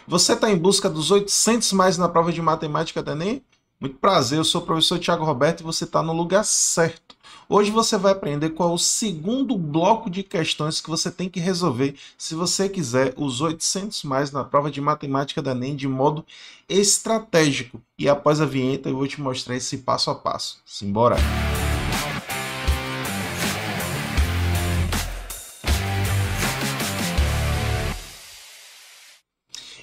Você está em busca dos 800 mais na prova de matemática do Enem? Muito prazer, eu sou o professor Thiago Roberto e você está no lugar certo. Hoje você vai aprender qual é o segundo bloco de questões que você tem que resolver se você quiser os 800 mais na prova de matemática do Enem de modo estratégico. E após a vinheta eu vou te mostrar esse passo a passo. Simbora!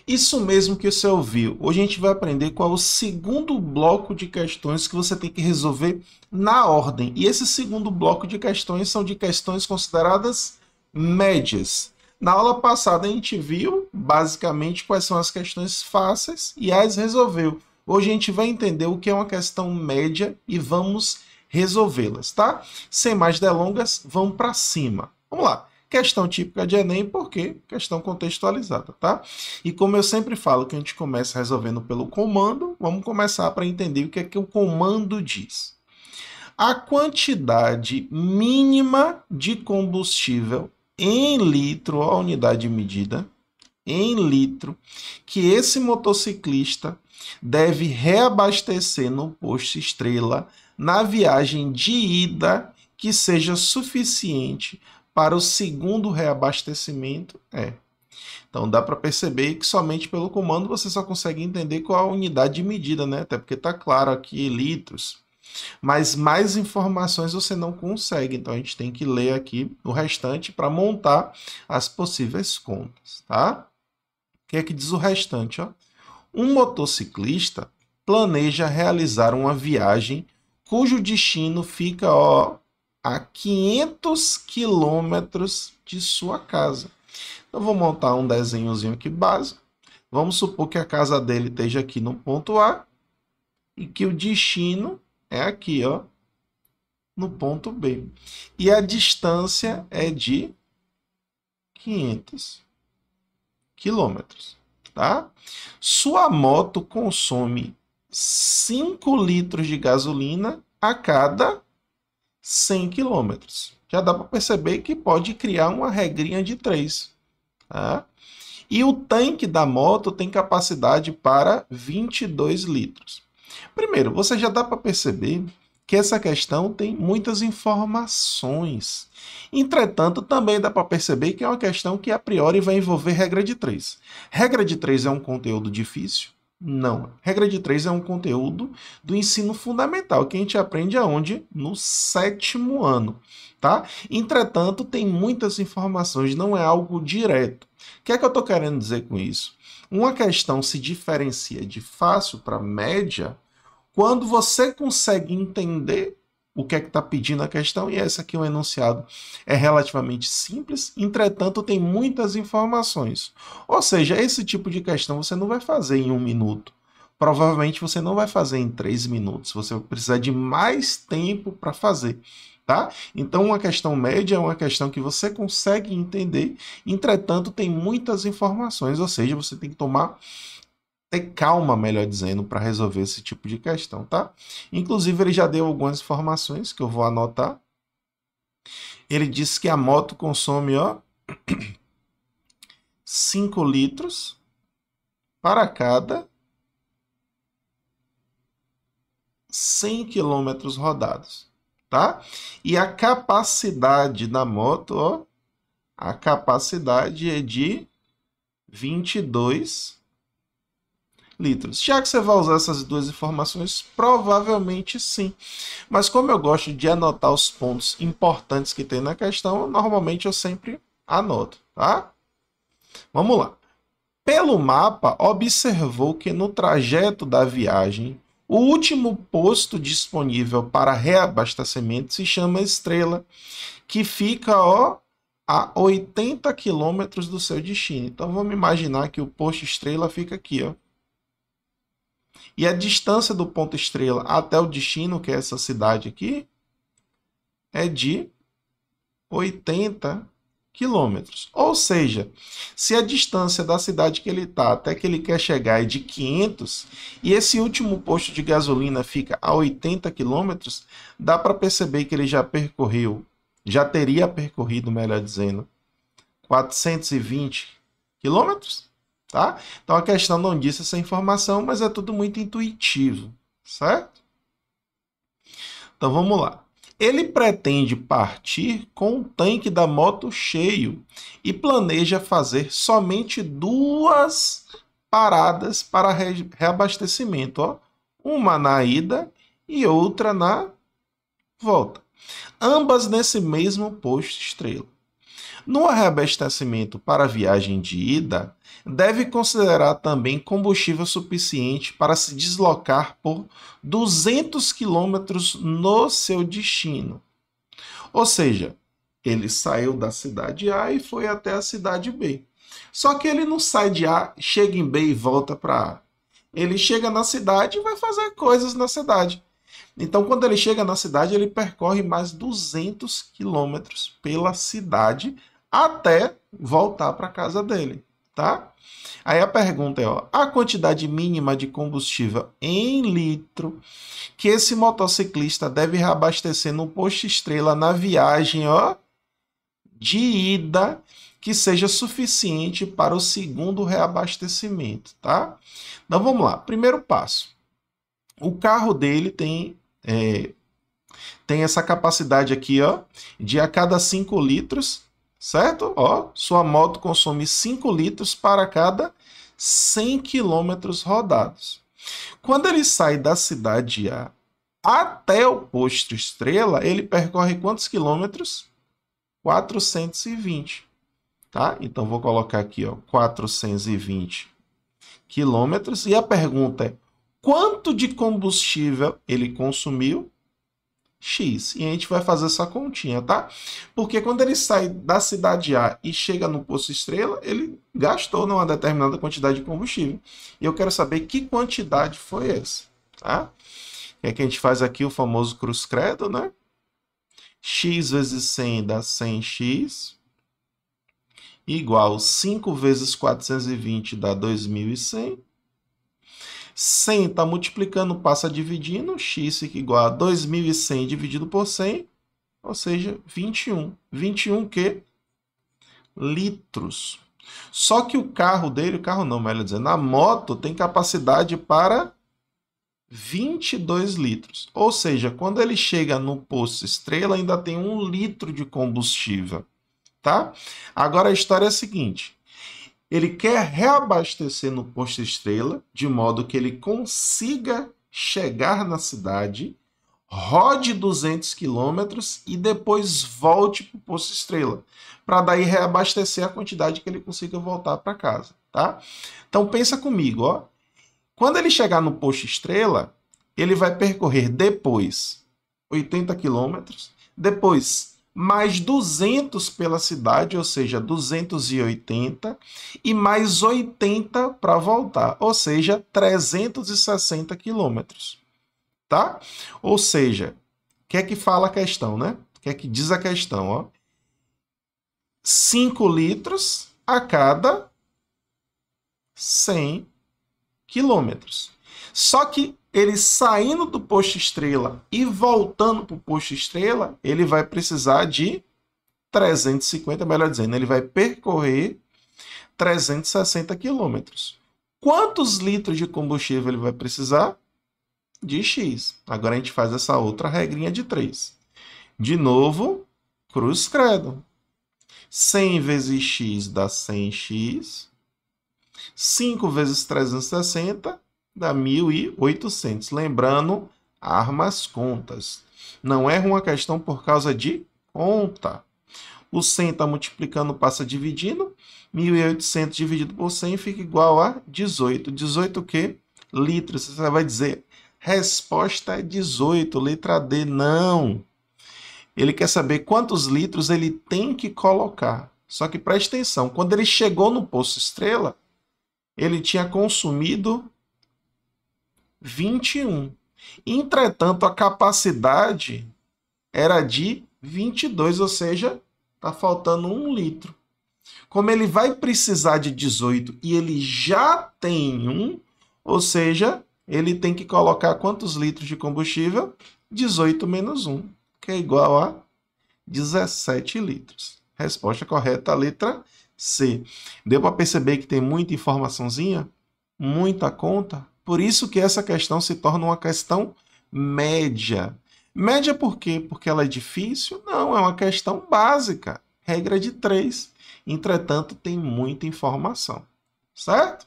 Isso mesmo que você ouviu. Hoje a gente vai aprender qual é o segundo bloco de questões que você tem que resolver na ordem. E esse segundo bloco de questões são de questões consideradas médias. Na aula passada a gente viu basicamente quais são as questões fáceis e as resolveu. Hoje a gente vai entender o que é uma questão média e vamos resolvê-las, tá? Sem mais delongas, vamos para cima. Vamos lá. Questão típica de Enem, porque questão contextualizada, tá? E como eu sempre falo que a gente começa resolvendo pelo comando, vamos começar para entender o que o comando diz. A quantidade mínima de combustível em litro, a unidade de medida, em litro, que esse motociclista deve reabastecer no posto Estrela na viagem de ida que seja suficiente para o segundo reabastecimento Então dá para perceber que somente pelo comando você só consegue entender qual a unidade de medida, né? Até porque está claro aqui litros. Mas mais informações você não consegue, então a gente tem que ler aqui o restante para montar as possíveis contas, tá? O que é que diz o restante? Ó? Um motociclista planeja realizar uma viagem cujo destino fica a 500 quilômetros de sua casa. Então, vou montar um desenhozinho aqui básico. Vamos supor que a casa dele esteja aqui no ponto A e que o destino é aqui, ó, no ponto B. E a distância é de 500 quilômetros, tá? Sua moto consome 5 litros de gasolina a cada 100 quilômetros. Já dá para perceber que pode criar uma regrinha de 3. Tá? E o tanque da moto tem capacidade para 22 litros. Primeiro, você já dá para perceber que essa questão tem muitas informações. Entretanto, também dá para perceber que é uma questão que a priori vai envolver regra de 3. Regra de 3 é um conteúdo difícil? Não. Regra de 3 é um conteúdo do ensino fundamental, que a gente aprende aonde? No 7º ano. Tá? Entretanto, tem muitas informações, não é algo direto. O que é que eu estou querendo dizer com isso? Uma questão se diferencia de fácil para média quando você consegue entender o que é que está pedindo a questão, e esse aqui é um enunciado é relativamente simples, entretanto tem muitas informações. Ou seja, esse tipo de questão você não vai fazer em 1 minuto. Provavelmente você não vai fazer em 3 minutos. Você vai precisar de mais tempo para fazer. Tá? Então, uma questão média é uma questão que você consegue entender, entretanto, tem muitas informações, ou seja, você tem que ter calma, melhor dizendo, para resolver esse tipo de questão, tá? Inclusive, ele já deu algumas informações que eu vou anotar. Ele disse que a moto consome 5 litros para cada 100 quilômetros rodados. Tá? E a capacidade da moto, a capacidade é de 22 litros. Já que você vai usar essas duas informações, provavelmente sim. Mas como eu gosto de anotar os pontos importantes que tem na questão, normalmente eu sempre anoto, tá? Vamos lá. Pelo mapa, observou que no trajeto da viagem, o último posto disponível para reabastecimento se chama Estrela, que fica a 80 quilômetros do seu destino. Então vamos imaginar que o posto Estrela fica aqui. E a distância do ponto Estrela até o destino, que é essa cidade aqui, é de 80 quilômetros. Ou seja, se a distância da cidade que ele está até que ele quer chegar é de 500 e esse último posto de gasolina fica a 80 quilômetros, dá para perceber que ele já teria percorrido, melhor dizendo, 420 quilômetros. tá? Então a questão não disse essa informação, mas é tudo muito intuitivo, certo? Então vamos lá. Ele pretende partir com o tanque da moto cheio e planeja fazer somente 2 paradas para reabastecimento, ó. Uma na ida e outra na volta. Ambas nesse mesmo posto estrela. No reabastecimento para a viagem de ida, deve considerar também combustível suficiente para se deslocar por 200 quilômetros no seu destino. Ou seja, ele saiu da cidade A e foi até a cidade B. Só que ele não sai de A, chega em B e volta para A. Ele chega na cidade e vai fazer coisas na cidade. Então, quando ele chega na cidade, ele percorre mais 200 quilômetros pela cidade até voltar para a casa dele, tá? Aí a pergunta é, ó, a quantidade mínima de combustível em litro que esse motociclista deve reabastecer no posto estrela na viagem, ó, de ida, que seja suficiente para o segundo reabastecimento, tá? Então vamos lá. Primeiro passo. O carro dele tem essa capacidade aqui, ó, de a cada 5 litros, certo? Ó, sua moto consome 5 litros para cada 100 quilômetros rodados. Quando ele sai da cidade A até o posto estrela, ele percorre quantos quilômetros? 420, tá? Então vou colocar aqui, ó, 420 quilômetros. E a pergunta é, quanto de combustível ele consumiu? X. E a gente vai fazer essa continha, tá? Porque quando ele sai da cidade A e chega no posto estrela, ele gastou uma determinada quantidade de combustível. E eu quero saber que quantidade foi essa, tá? É que a gente faz aqui o famoso cruz credo, né? X vezes 100 dá 100x, igual 5 vezes 420 dá 2.100. 100 está multiplicando, passa dividindo, x fica igual a 2.100 dividido por 100, ou seja, 21. 21 que? Litros. Só que o carro dele, o carro não, melhor dizendo, a moto tem capacidade para 22 litros. Ou seja, quando ele chega no posto estrela, ainda tem 1 litro de combustível, tá? Agora a história é a seguinte. Ele quer reabastecer no posto estrela, de modo que ele consiga chegar na cidade, rode 200 quilômetros e depois volte para o posto estrela, para daí reabastecer a quantidade que ele consiga voltar para casa, tá? Então pensa comigo, ó. Quando ele chegar no posto estrela, ele vai percorrer depois 80 quilômetros, depois mais 200 pela cidade, ou seja, 280, e mais 80 para voltar, ou seja, 360 quilômetros, tá? Ou seja, o que é que fala a questão, né? O que é que diz a questão, ó? 5 litros a cada 100 quilômetros. Só que ele saindo do posto estrela e voltando para o posto estrela, ele vai precisar de 350, melhor dizendo, ele vai percorrer 360 quilômetros. Quantos litros de combustível ele vai precisar? De X. Agora a gente faz essa outra regrinha de 3. De novo, cruz credo. 100 vezes X dá 100x. 5 vezes 360 dá 1.800. Lembrando, armas contas. Não erra uma questão por causa de conta. O 100 está multiplicando, passa dividindo. 1.800 dividido por 100 fica igual a 18. 18 o quê? Litros. Você vai dizer, resposta é 18, letra D. Não. Ele quer saber quantos litros ele tem que colocar. Só que preste atenção, quando ele chegou no posto estrela, ele tinha consumido 21. Entretanto, a capacidade era de 22, ou seja, está faltando 1 litro. Como ele vai precisar de 18 e ele já tem 1, ou seja, ele tem que colocar quantos litros de combustível? 18 menos 1, que é igual a 17 litros. Resposta correta, a letra C. Deu para perceber que tem muita informaçãozinha? Muita conta? Por isso que essa questão se torna uma questão média. Média por quê? Porque ela é difícil? Não, é uma questão básica. Regra de 3. Entretanto, tem muita informação. Certo?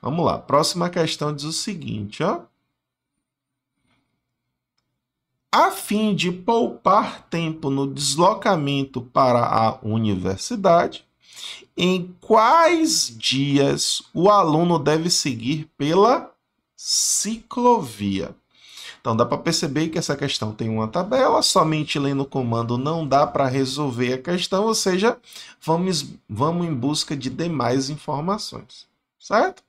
Vamos lá. Próxima questão diz o seguinte, ó. A fim de poupar tempo no deslocamento para a universidade, em quais dias o aluno deve seguir pela ciclovia? Então, dá para perceber que essa questão tem uma tabela, somente lendo o comando não dá para resolver a questão, ou seja, vamos em busca de demais informações, certo?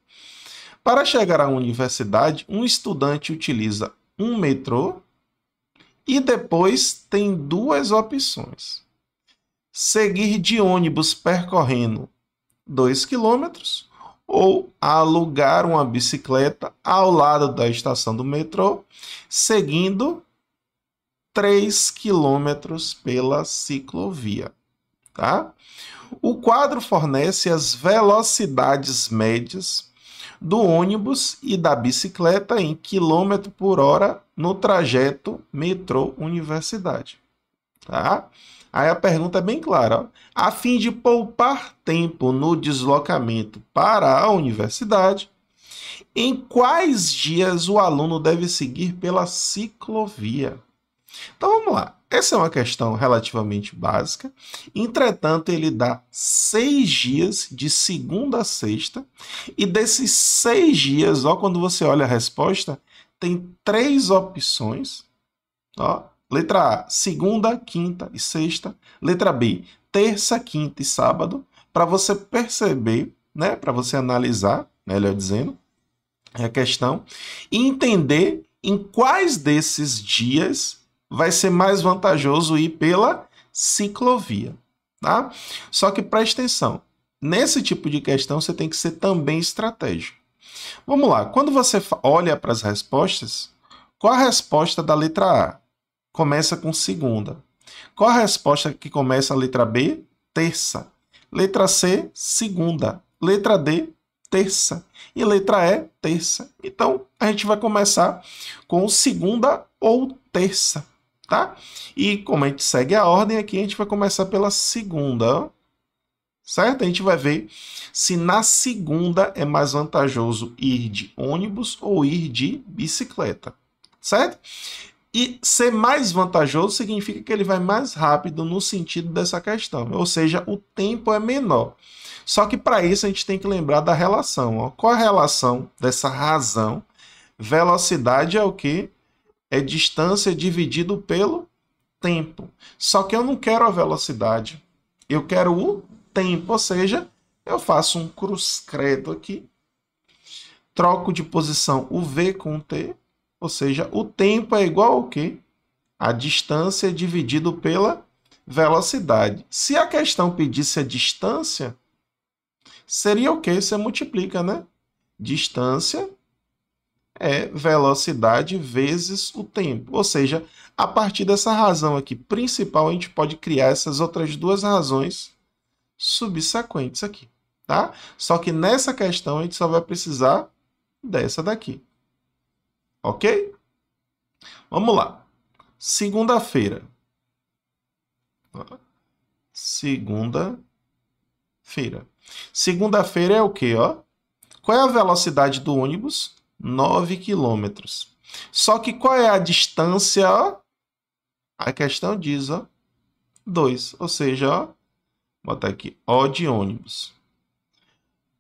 Para chegar à universidade, um estudante utiliza um metrô e depois tem duas opções. Seguir de ônibus percorrendo 2 km ou alugar uma bicicleta ao lado da estação do metrô, seguindo 3 km pela ciclovia. Tá? O quadro fornece as velocidades médias do ônibus e da bicicleta em quilômetro por hora no trajeto metrô-universidade. Tá? Aí a pergunta é bem clara. Ó. A fim de poupar tempo no deslocamento para a universidade, em quais dias o aluno deve seguir pela ciclovia? Então vamos lá. Essa é uma questão relativamente básica. Entretanto, ele dá 6 dias de segunda a sexta. E desses 6 dias, ó, quando você olha a resposta, tem 3 opções. Ó. Letra A, segunda, quinta e sexta. Letra B, terça, quinta e sábado. Para você perceber, né, para você analisar, melhor dizendo, a questão, e entender em quais desses dias vai ser mais vantajoso ir pela ciclovia. Tá? Só que preste atenção, nesse tipo de questão você tem que ser também estratégico. Vamos lá, quando você olha para as respostas, qual a resposta da letra A? Começa com segunda. Qual a resposta que começa a letra B? Terça. Letra C, segunda. Letra D, terça. E letra E, terça. Então, a gente vai começar com segunda ou terça, tá? E como a gente segue a ordem aqui, a gente vai começar pela segunda, certo? A gente vai ver se na segunda é mais vantajoso ir de ônibus ou ir de bicicleta, certo? E ser mais vantajoso significa que ele vai mais rápido no sentido dessa questão, ou seja, o tempo é menor. Só que para isso a gente tem que lembrar da relação. Ó. Qual a relação dessa razão? Velocidade é o quê? É distância dividido pelo tempo. Só que eu não quero a velocidade, eu quero o tempo, ou seja, eu faço um cruz-credo aqui, troco de posição o V com o T, ou seja, o tempo é igual ao quê? A distância dividido pela velocidade. Se a questão pedisse a distância, seria o quê? Você multiplica, né? Distância é velocidade vezes o tempo. Ou seja, a partir dessa razão aqui principal, a gente pode criar essas outras duas razões subsequentes aqui, tá? Só que nessa questão a gente só vai precisar dessa daqui. Ok? Vamos lá. Segunda-feira. Segunda-feira. Segunda-feira é o quê? Ó? Qual é a velocidade do ônibus? 9 km. Só que qual é a distância? Ó? A questão diz, ó, 2. Ou seja, ó, botar aqui, O de ônibus.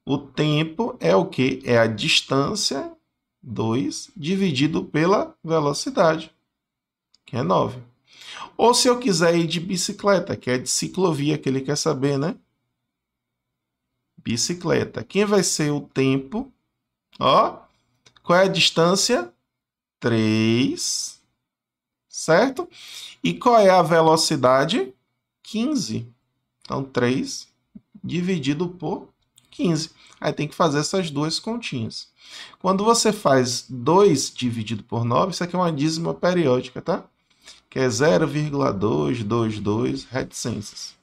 O tempo é o quê? É a distância 2 dividido pela velocidade, que é 9. Ou se eu quiser ir de bicicleta, que é de ciclovia, que ele quer saber, né? Bicicleta. Quem vai ser o tempo? Ó, qual é a distância? 3, certo? E qual é a velocidade? 15. Então, 3 dividido por 15. Aí tem que fazer essas duas continhas. Quando você faz 2 dividido por 9, isso aqui é uma dízima periódica, tá? Que é 0,222 reticências.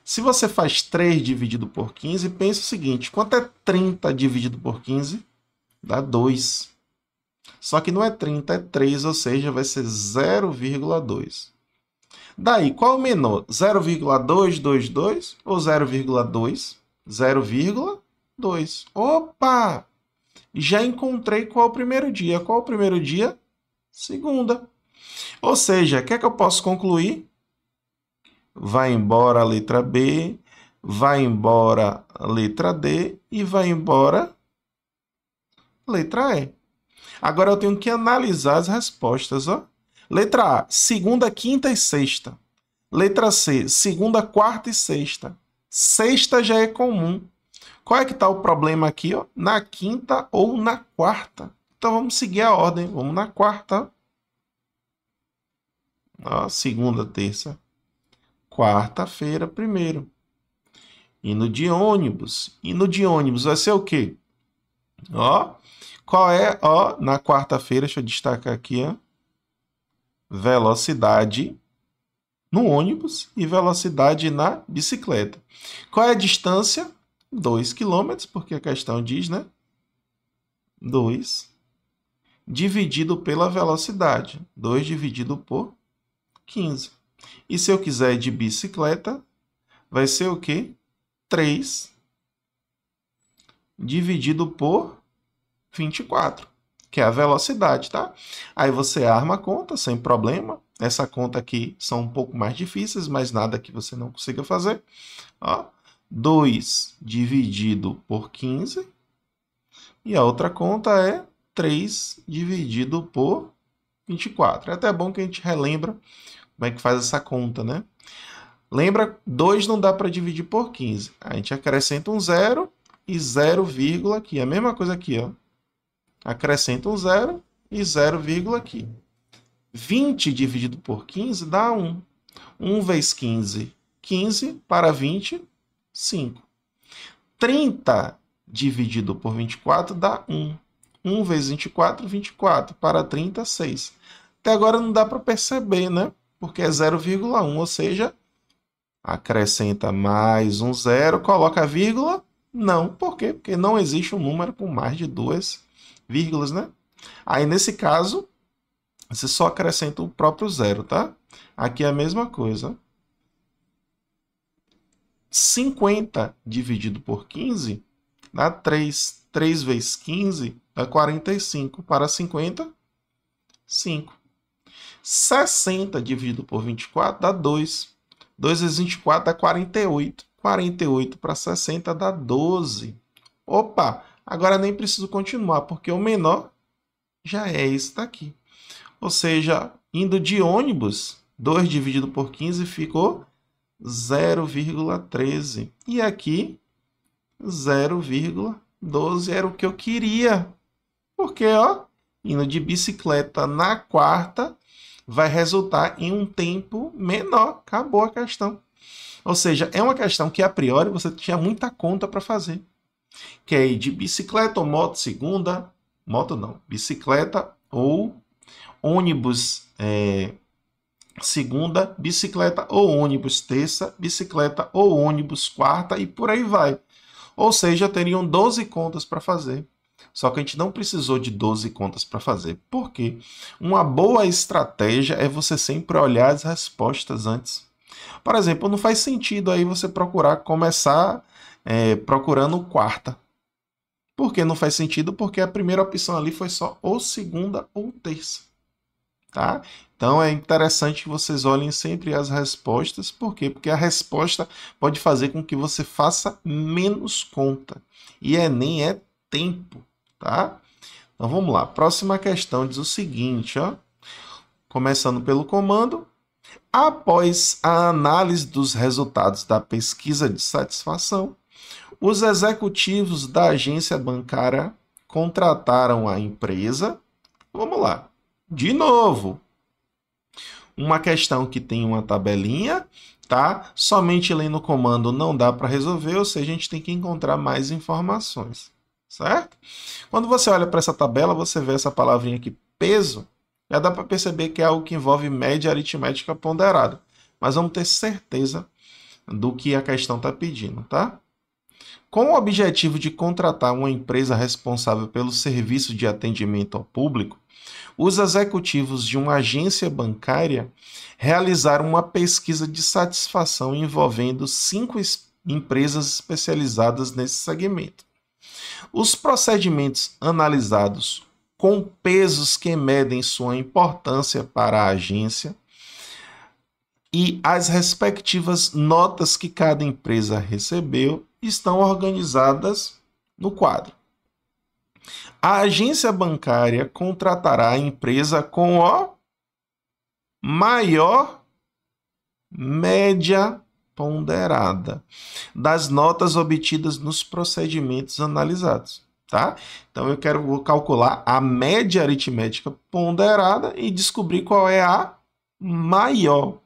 Se você faz 3 dividido por 15, pensa o seguinte, quanto é 30 dividido por 15? Dá 2. Só que não é 30, é 3, ou seja, vai ser 0,2. Daí, qual é o menor? 0,222 ou 0,2? 0,2. Opa! Já encontrei qual é o primeiro dia. Qual é o primeiro dia? Segunda. Ou seja, o que é que eu posso concluir? Vai embora a letra B, vai embora a letra D e vai embora a letra E. Agora eu tenho que analisar as respostas. Ó. Letra A, segunda, quinta e sexta. Letra C, segunda, quarta e sexta. Sexta já é comum. Qual é que está o problema aqui? Ó? Na quinta ou na quarta. Então vamos seguir a ordem. Vamos na quarta. Ó, segunda, terça, quarta-feira, primeiro. Indo de ônibus. Indo de ônibus vai ser o quê? Ó, qual é? Ó, na quarta-feira, deixa eu destacar aqui, ó. Velocidade no ônibus e velocidade na bicicleta. Qual é a distância? 2 km, porque a questão diz, né? 2 dividido pela velocidade. 2 dividido por 15. E se eu quiser de bicicleta, vai ser o quê? 3 dividido por 24, que é a velocidade, tá? Aí você arma a conta sem problema. Essa conta aqui são um pouco mais difíceis, mas nada que você não consiga fazer. Ó, 2 dividido por 15. E a outra conta é 3 dividido por 24. É até bom que a gente relembra como é que faz essa conta, né? Lembra, 2 não dá para dividir por 15. A gente acrescenta um 0 e 0, aqui. A mesma coisa aqui, ó. Acrescenta um 0 e 0, aqui. 20 dividido por 15 dá 1. 1 vezes 15, 15 para 20, 5. 30 dividido por 24 dá 1. 1 vezes 24, 24. Para 30, 6. Até agora não dá para perceber, né? Porque é 0,1, ou seja, acrescenta mais um 0, coloca a vírgula? Não. Por quê? Porque não existe um número com mais de 2 vírgulas, né? Aí, nesse caso, você só acrescenta o próprio 0, tá? Aqui é a mesma coisa. 50 dividido por 15 dá 3. 3 vezes 15 dá 45. Para 50, 5. 60 dividido por 24 dá 2. 2 vezes 24 dá 48. 48 para 60 dá 12. Opa! Agora nem preciso continuar, porque o menor já é esse daqui. Ou seja, indo de ônibus, 2 dividido por 15 ficou 0,13. E aqui, 0,12 era o que eu queria. Porque, ó, indo de bicicleta na quarta, vai resultar em um tempo menor. Acabou a questão. Ou seja, é uma questão que, a priori, você tinha muita conta para fazer. Que é ir de bicicleta ou moto segunda, moto não, bicicleta ou ônibus segunda, bicicleta ou ônibus terça, bicicleta ou ônibus quarta e por aí vai. Ou seja, teriam 12 contas para fazer. Só que a gente não precisou de 12 contas para fazer. Por quê? Uma boa estratégia é você sempre olhar as respostas antes. Por exemplo, não faz sentido aí você começar procurando quarta. Por que não faz sentido? Porque a primeira opção ali foi só ou segunda ou terça. Tá? Então é interessante que vocês olhem sempre as respostas. Por quê? Porque a resposta pode fazer com que você faça menos conta. E Enem é tempo. Tá? Então vamos lá. Próxima questão diz o seguinte. Ó. Começando pelo comando. Após a análise dos resultados da pesquisa de satisfação, os executivos da agência bancária contrataram a empresa. Vamos lá. De novo. Uma questão que tem uma tabelinha, tá? Somente lendo o comando não dá para resolver, ou seja, a gente tem que encontrar mais informações, certo? Quando você olha para essa tabela, você vê essa palavrinha aqui, peso, já dá para perceber que é algo que envolve média aritmética ponderada. Mas vamos ter certeza do que a questão está pedindo, tá? Com o objetivo de contratar uma empresa responsável pelo serviço de atendimento ao público, os executivos de uma agência bancária realizaram uma pesquisa de satisfação envolvendo 5 empresas especializadas nesse segmento. Os procedimentos analisados, com pesos que medem sua importância para a agência, e as respectivas notas que cada empresa recebeu, estão organizadas no quadro. A agência bancária contratará a empresa com a maior média ponderada das notas obtidas nos procedimentos analisados, tá? Então vou calcular a média aritmética ponderada e descobrir qual é a maior.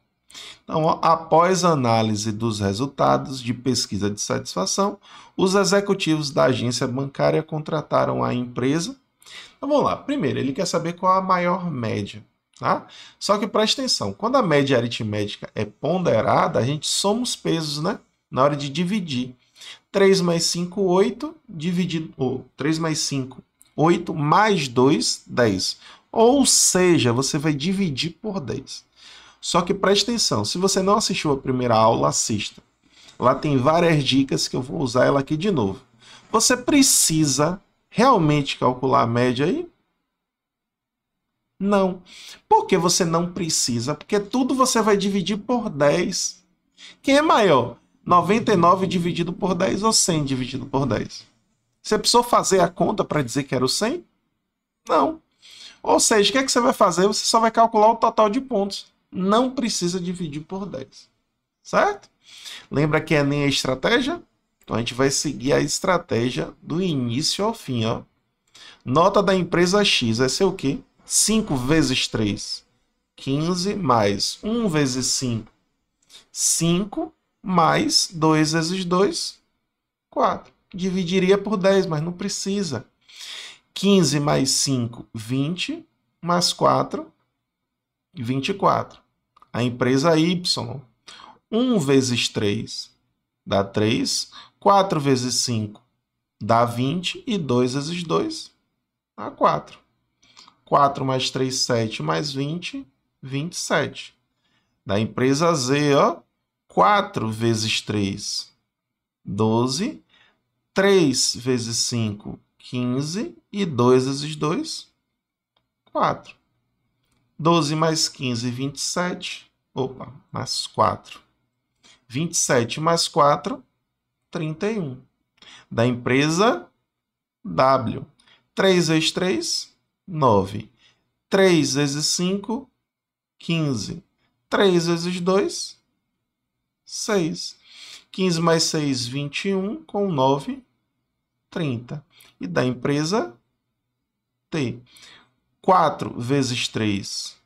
Então, após a análise dos resultados de pesquisa de satisfação, os executivos da agência bancária contrataram a empresa. Então, vamos lá. Primeiro, ele quer saber qual a maior média. Tá? Só que preste atenção, quando a média aritmética é ponderada, a gente soma os pesos, né? Na hora de dividir. 3 mais 5, 8, dividido, 3 mais 5, 8, mais 2, 10. Ou seja, você vai dividir por 10. Só que preste atenção, se você não assistiu a primeira aula, assista. Lá tem várias dicas que eu vou usar ela aqui de novo. Você precisa realmente calcular a média aí? Não. Por que você não precisa? Porque tudo você vai dividir por 10. Quem é maior? 99 dividido por 10 ou 100 dividido por 10? Você precisou fazer a conta para dizer que era o 100? Não. Ou seja, o que é que você vai fazer? Você só vai calcular o total de pontos. Não precisa dividir por 10. Certo? Lembra que é nem a estratégia? Então a gente vai seguir a estratégia do início ao fim. Ó. Nota da empresa X vai ser o quê? 5 vezes 3, 15, mais 1 vezes 5, 5, mais 2 vezes 2, 4. Dividiria por 10, mas não precisa. 15 mais 5, 20, mais 4, 24. A empresa Y, 1 vezes 3 dá 3, 4 vezes 5 dá 20 e 2 vezes 2 dá 4. 4 mais 3, 7, mais 20, 27. Da empresa Z, ó, 4 vezes 3, 12. 3 vezes 5, 15. E 2 vezes 2, 4. 12 mais 15, 27. Opa, mais 4. 27 mais 4, 31. Da empresa W. 3 vezes 3, 9. 3 vezes 5, 15. 3 vezes 2, 6. 15 mais 6, 21. Com 9, 30. E da empresa T. 4 vezes 3,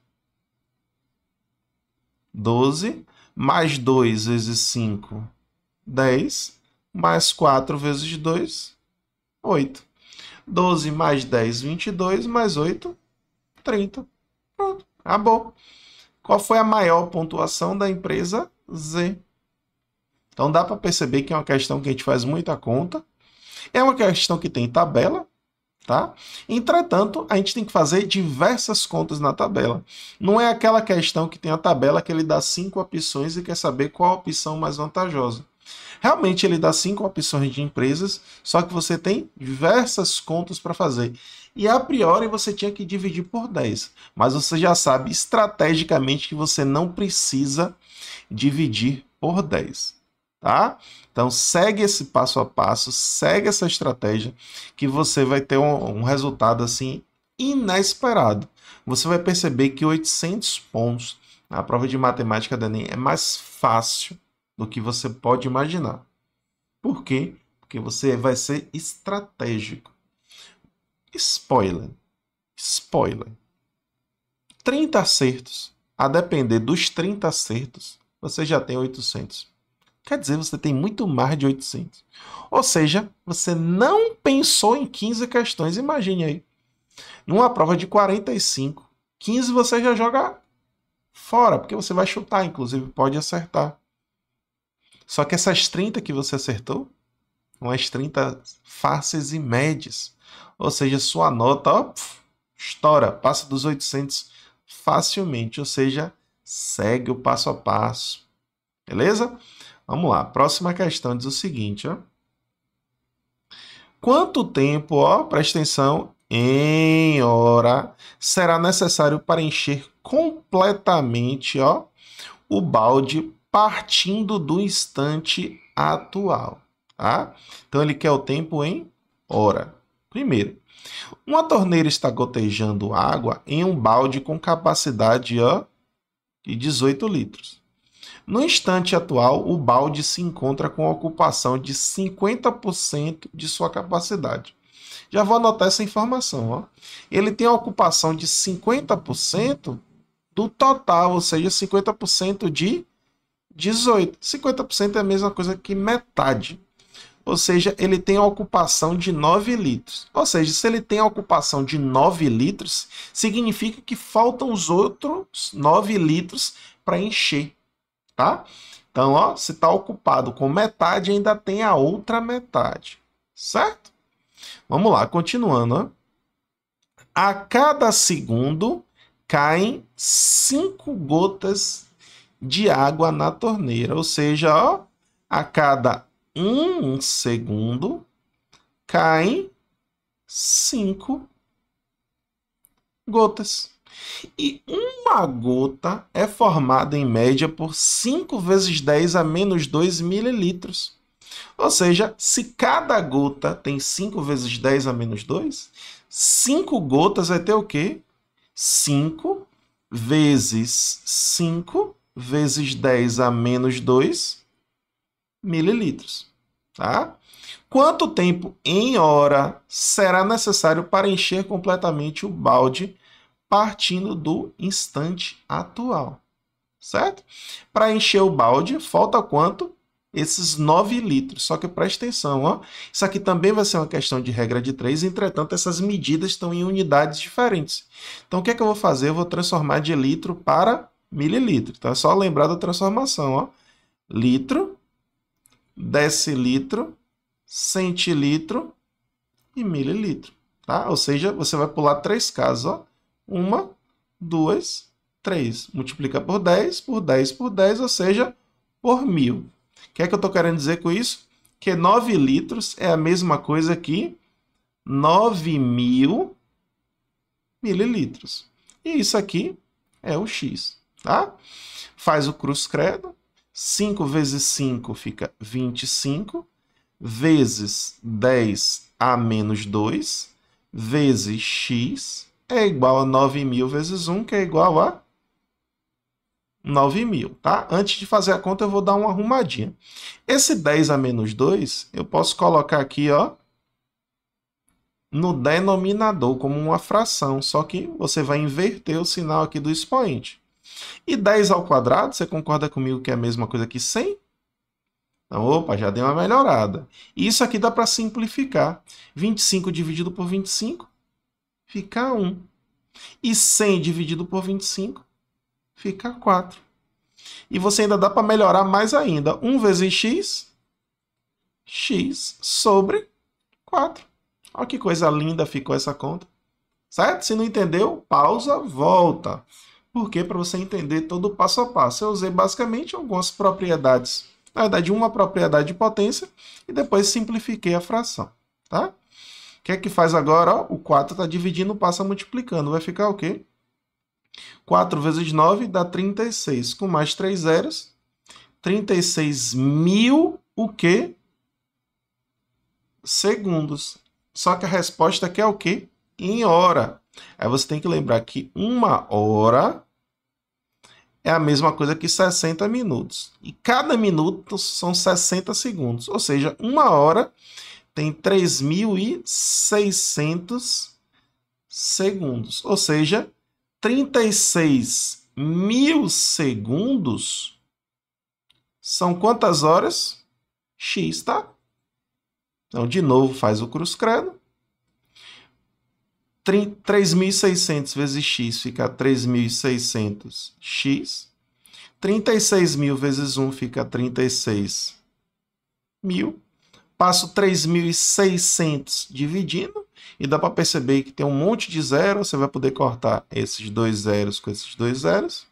12. Mais 2 vezes 5, 10. Mais 4 vezes 2, 8. 12 mais 10, 22, mais 8, 30. Pronto, acabou. Qual foi a maior pontuação da empresa Z? Então dá para perceber que é uma questão que a gente faz muita conta. É uma questão que tem tabela, tá? Entretanto, a gente tem que fazer diversas contas na tabela. Não é aquela questão que tem a tabela que ele dá 5 opções e quer saber qual a opção mais vantajosa. Realmente ele dá 5 opções de empresas, só que você tem diversas contas para fazer. E a priori você tinha que dividir por 10. Mas você já sabe estrategicamente que você não precisa dividir por 10. Tá? Então segue esse passo a passo, segue essa estratégia que você vai ter um resultado assim inesperado. Você vai perceber que 800 pontos na prova de matemática da Enem é mais fácil do que você pode imaginar. Por quê? Porque você vai ser estratégico. Spoiler. 30 acertos. A depender dos 30 acertos, você já tem 800. Quer dizer, você tem muito mais de 800. Ou seja, você não pensou em 15 questões. Imagine aí. Numa prova de 45, 15 você já joga fora, porque você vai chutar, inclusive pode acertar. Só que essas 30 que você acertou, são as 30 fáceis e médias. Ou seja, sua nota, ó, estoura, passa dos 800 facilmente. Ou seja, segue o passo a passo. Beleza? Vamos lá. Próxima questão diz o seguinte, ó. Quanto tempo, ó, presta atenção, em hora, será necessário para encher completamente, ó, o balde partindo do instante atual, tá? Então, ele quer o tempo em hora. Primeiro, uma torneira está gotejando água em um balde com capacidade, ó, de 18 litros. No instante atual, o balde se encontra com ocupação de 50% de sua capacidade. Já vou anotar essa informação. Ó. Ele tem a ocupação de 50% do total, ou seja, 50% de 18. 50% é a mesma coisa que metade. Ou seja, ele tem a ocupação de 9 litros. Ou seja, se ele tem a ocupação de 9 litros, significa que faltam os outros 9 litros para encher. Tá? Então, ó, se está ocupado com metade, ainda tem a outra metade. Certo? Vamos lá, continuando. Ó. A cada segundo, caem 5 gotas de água na torneira. Ou seja, ó, a cada 1 segundo, caem 5 gotas. E uma gota é formada em média por 5 vezes 10 a menos 2 mililitros. Ou seja, se cada gota tem 5 vezes 10 a menos 2, 5 gotas vai ter o quê? 5 vezes 5 vezes 10 a menos 2 mililitros. Tá? Quanto tempo em hora será necessário para encher completamente o balde partindo do instante atual, certo? Para encher o balde, falta quanto? Esses 9 litros. Só que preste atenção, ó. Isso aqui também vai ser uma questão de regra de 3, entretanto, essas medidas estão em unidades diferentes. Então, o que é que eu vou fazer? Eu vou transformar de litro para mililitro. Então, é só lembrar da transformação, ó. Litro, decilitro, centilitro e mililitro, tá? Ou seja, você vai pular 3 casas, ó. 1, 2, 3. Multiplica por 10, por 10, por 10, ou seja, por 1000. O que é que eu estou querendo dizer com isso? Que 9 litros é a mesma coisa que 9.000 mililitros. E isso aqui é o X. Tá? Faz o cruz credo. 5 vezes 5 fica 25. Vezes 10 a menos 2. Vezes X é igual a 9.000 vezes 1, que é igual a 9.000, tá? Antes de fazer a conta, eu vou dar uma arrumadinha. Esse 10 a menos 2, eu posso colocar aqui, ó, no denominador, como uma fração, só que você vai inverter o sinal aqui do expoente. E 10 ao quadrado, você concorda comigo que é a mesma coisa que 100? Então, opa, já deu uma melhorada. E isso aqui dá para simplificar. 25 dividido por 25 fica 1. E 100 dividido por 25 fica 4. E você ainda dá para melhorar mais ainda. 1 vezes x, x sobre 4. Olha que coisa linda ficou essa conta. Certo? Se não entendeu, pausa, volta. Porque para você entender todo o passo a passo, eu usei basicamente algumas propriedades. Na verdade, uma propriedade de potência e depois simplifiquei a fração. Tá? O que é que faz agora? Ó, o 4 está dividindo, passa multiplicando. Vai ficar o quê? 4 vezes 9 dá 36. Com mais 3 zeros, 36.000 o quê? Segundos. Só que a resposta aqui é o quê? Em hora. Aí você tem que lembrar que 1 hora é a mesma coisa que 60 minutos. E cada minuto são 60 segundos. Ou seja, 1 hora tem 3.600 segundos. Ou seja, 36.000 segundos são quantas horas? X, tá? Então, de novo, faz o cruz credo. 3.600 vezes x fica 3.600x. 36.000 vezes 1 fica 36 1000. Passo 3.600 dividindo. E dá para perceber que tem um monte de zero. Você vai poder cortar esses dois zeros com esses dois zeros.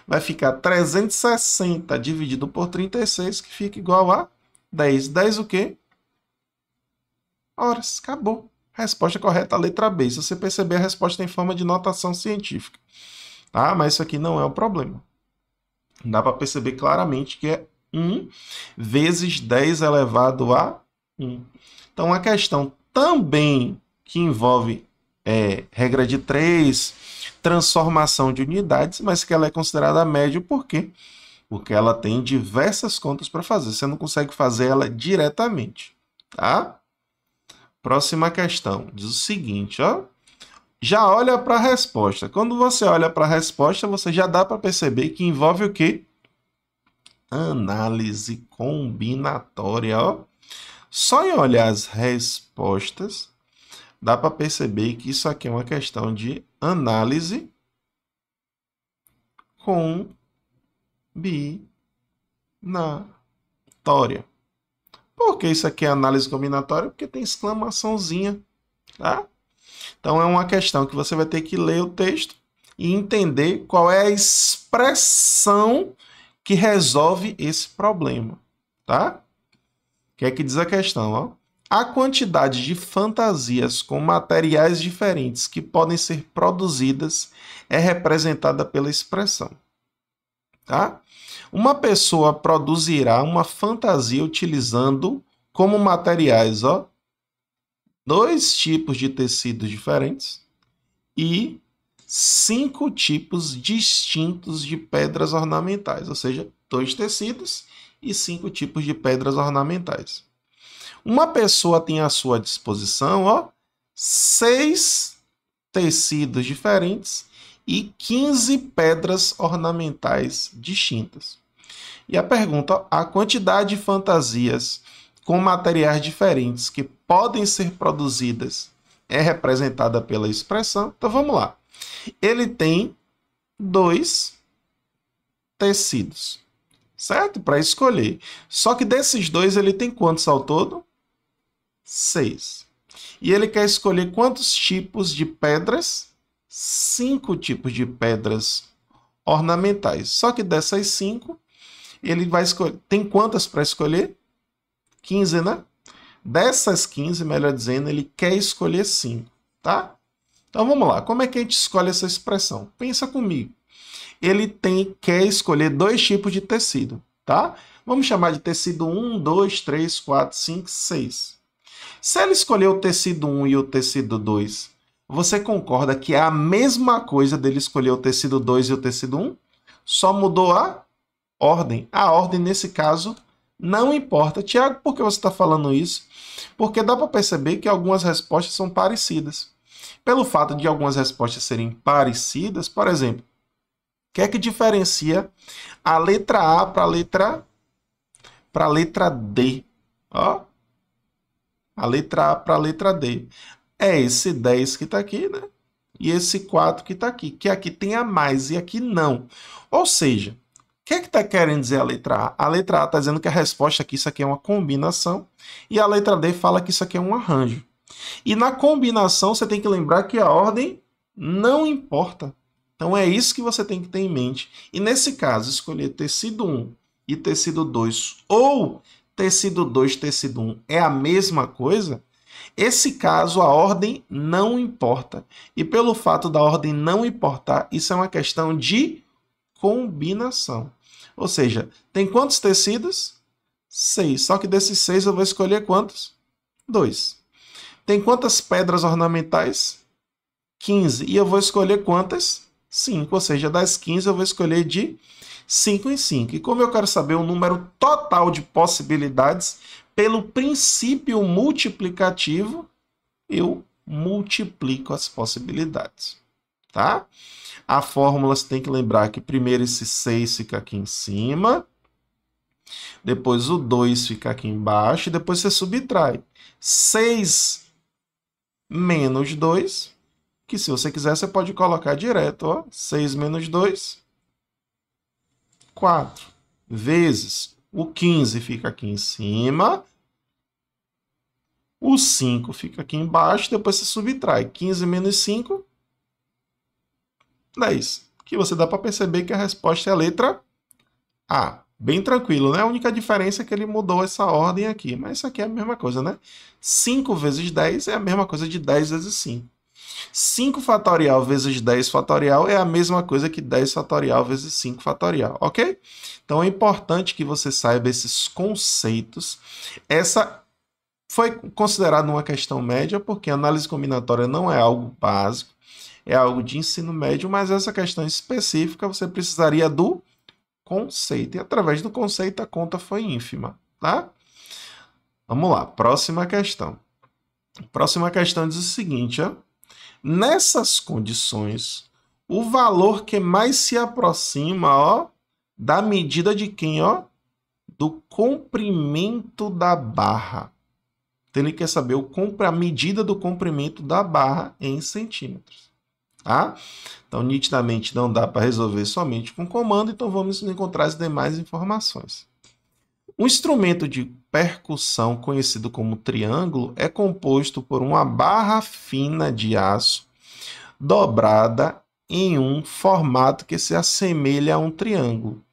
Vai ficar 360 dividido por 36, que fica igual a 10. 10 o quê? Horas. Acabou. Resposta correta, a letra B. Se você perceber, a resposta tem forma de notação científica. Tá? Mas isso aqui não é o problema. Dá para perceber claramente que é 1 vezes 10 elevado a 1. Então, a questão também que envolve regra de 3, transformação de unidades, mas que ela é considerada médio por quê? Porque ela tem diversas contas para fazer. Você não consegue fazer ela diretamente. Tá? Próxima questão. Diz o seguinte, ó. Já olha para a resposta. Quando você olha para a resposta, você já dá para perceber que envolve o quê? Análise combinatória. Ó. Só em olhar as respostas, dá para perceber que isso aqui é uma questão de análise combinatória. Por que isso aqui é análise combinatória? Porque tem exclamaçãozinha, tá? Então, é uma questão que você vai ter que ler o texto e entender qual é a expressão que resolve esse problema, tá? O que é que diz a questão? Ó? A quantidade de fantasias com materiais diferentes que podem ser produzidas é representada pela expressão, tá? Uma pessoa produzirá uma fantasia utilizando como materiais, ó, 2 tipos de tecidos diferentes e 5 tipos distintos de pedras ornamentais, ou seja, 2 tecidos e 5 tipos de pedras ornamentais. Uma pessoa tem à sua disposição, ó, 6 tecidos diferentes e 15 pedras ornamentais distintas. E a pergunta, a quantidade de fantasias com materiais diferentes que podem ser produzidas é representada pela expressão. Então, vamos lá. Ele tem 2 tecidos, certo? Para escolher. Só que desses 2, ele tem quantos ao todo? 6. E ele quer escolher quantos tipos de pedras? 5 tipos de pedras ornamentais. Só que dessas 5, ele vai escolher. Tem quantas para escolher? 15, né? Dessas 15, melhor dizendo, ele quer escolher 5, tá? Então vamos lá. Como é que a gente escolhe essa expressão? Pensa comigo. Ele quer escolher 2 tipos de tecido, tá? Vamos chamar de tecido 1, 2, 3, 4, 5, 6. Se ele escolher o tecido 1 e o tecido 2, você concorda que é a mesma coisa dele escolher o tecido 2 e o tecido 1? Só mudou a ordem. A ordem, nesse caso, não importa. Tiago, por que você está falando isso? Porque dá para perceber que algumas respostas são parecidas. Pelo fato de algumas respostas serem parecidas, por exemplo, o que é que diferencia a letra A para a letra D? Ó, a letra A para a letra D. É esse 10 que está aqui, né? E esse 4 que está aqui. Que aqui tem a mais e aqui não. Ou seja, o que é que está querendo dizer a letra A? A letra A está dizendo que a resposta aqui, isso aqui é uma combinação. E a letra D fala que isso aqui é um arranjo. E na combinação, você tem que lembrar que a ordem não importa. Então, é isso que você tem que ter em mente. E nesse caso, escolher tecido 1 e tecido 2, ou tecido 2 e tecido 1 é a mesma coisa, esse caso, a ordem não importa. E pelo fato da ordem não importar, isso é uma questão de combinação. Ou seja, tem quantos tecidos? 6. Só que desses 6 eu vou escolher quantos? 2. Tem quantas pedras ornamentais? 15. E eu vou escolher quantas? 5. Ou seja, das 15 eu vou escolher de 5 em 5. E como eu quero saber o número total de possibilidades, pelo princípio multiplicativo, eu multiplico as possibilidades. Tá? A fórmula você tem que lembrar que primeiro esse 6 fica aqui em cima, depois o 2 fica aqui embaixo, e depois você subtrai. 6 menos 2, que se você quiser você pode colocar direto. Ó, 6 menos 2, 4, vezes O 15 fica aqui em cima. O 5 fica aqui embaixo. Depois você subtrai. 15 menos 5, 10. Aqui você dá para perceber que a resposta é a letra A. Bem tranquilo, né? A única diferença é que ele mudou essa ordem aqui. Mas isso aqui é a mesma coisa, né? 5 vezes 10 é a mesma coisa de 10 vezes 5. 5 fatorial vezes 10 fatorial é a mesma coisa que 10 fatorial vezes 5 fatorial, ok? Então é importante que você saiba esses conceitos. Essa foi considerada uma questão média, porque a análise combinatória não é algo básico, é algo de ensino médio, mas essa questão específica você precisaria do conceito. E através do conceito a conta foi ínfima, tá? Vamos lá, próxima questão. Próxima questão diz o seguinte, ó. Nessas condições, o valor que mais se aproxima, ó, da medida de quem, ó? Do comprimento da barra. Então, ele quer saber a medida do comprimento da barra em centímetros. Tá? Então, nitidamente, não dá para resolver somente com comando, então vamos encontrar as demais informações. Um instrumento de percussão conhecido como triângulo é composto por uma barra fina de aço dobrada em um formato que se assemelha a um triângulo,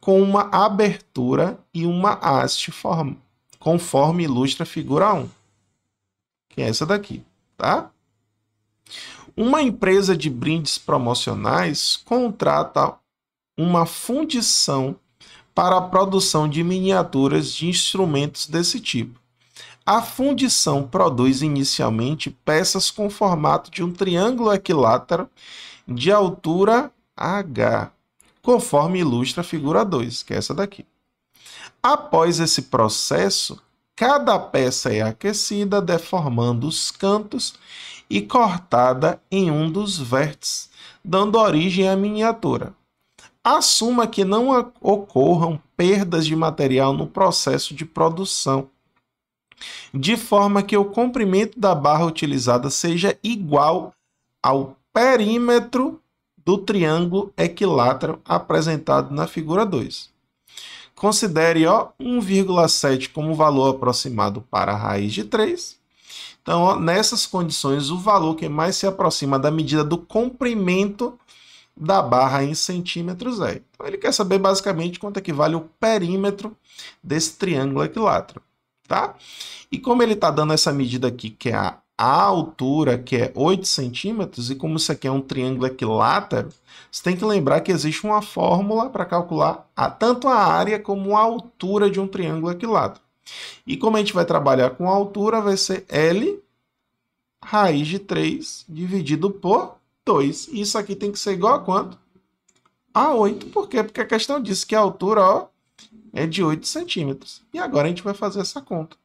com uma abertura e uma haste conforme ilustra a figura 1, que é essa daqui, tá? Uma empresa de brindes promocionais contrata uma fundição para a produção de miniaturas de instrumentos desse tipo. A fundição produz inicialmente peças com formato de um triângulo equilátero de altura H, conforme ilustra a figura 2, que é essa daqui. Após esse processo, cada peça é aquecida, deformando os cantos e cortada em um dos vértices, dando origem à miniatura. Assuma que não ocorram perdas de material no processo de produção, de forma que o comprimento da barra utilizada seja igual ao perímetro do triângulo equilátero apresentado na figura 2. Considere 1,7 como valor aproximado para a raiz de 3. Então, nessas condições, o valor que mais se aproxima da medida do comprimento da barra em centímetros é. Então, ele quer saber basicamente quanto equivale o perímetro desse triângulo equilátero. Tá? E como ele está dando essa medida aqui, que é a altura, que é 8 centímetros, e como isso aqui é um triângulo equilátero, você tem que lembrar que existe uma fórmula para calcular tanto a área como a altura de um triângulo equilátero. E como a gente vai trabalhar com a altura, vai ser L raiz de 3 dividido por 2. E isso aqui tem que ser igual a quanto? A 8. Por quê? Porque a questão diz que a altura é de 8 centímetros. E agora a gente vai fazer essa conta.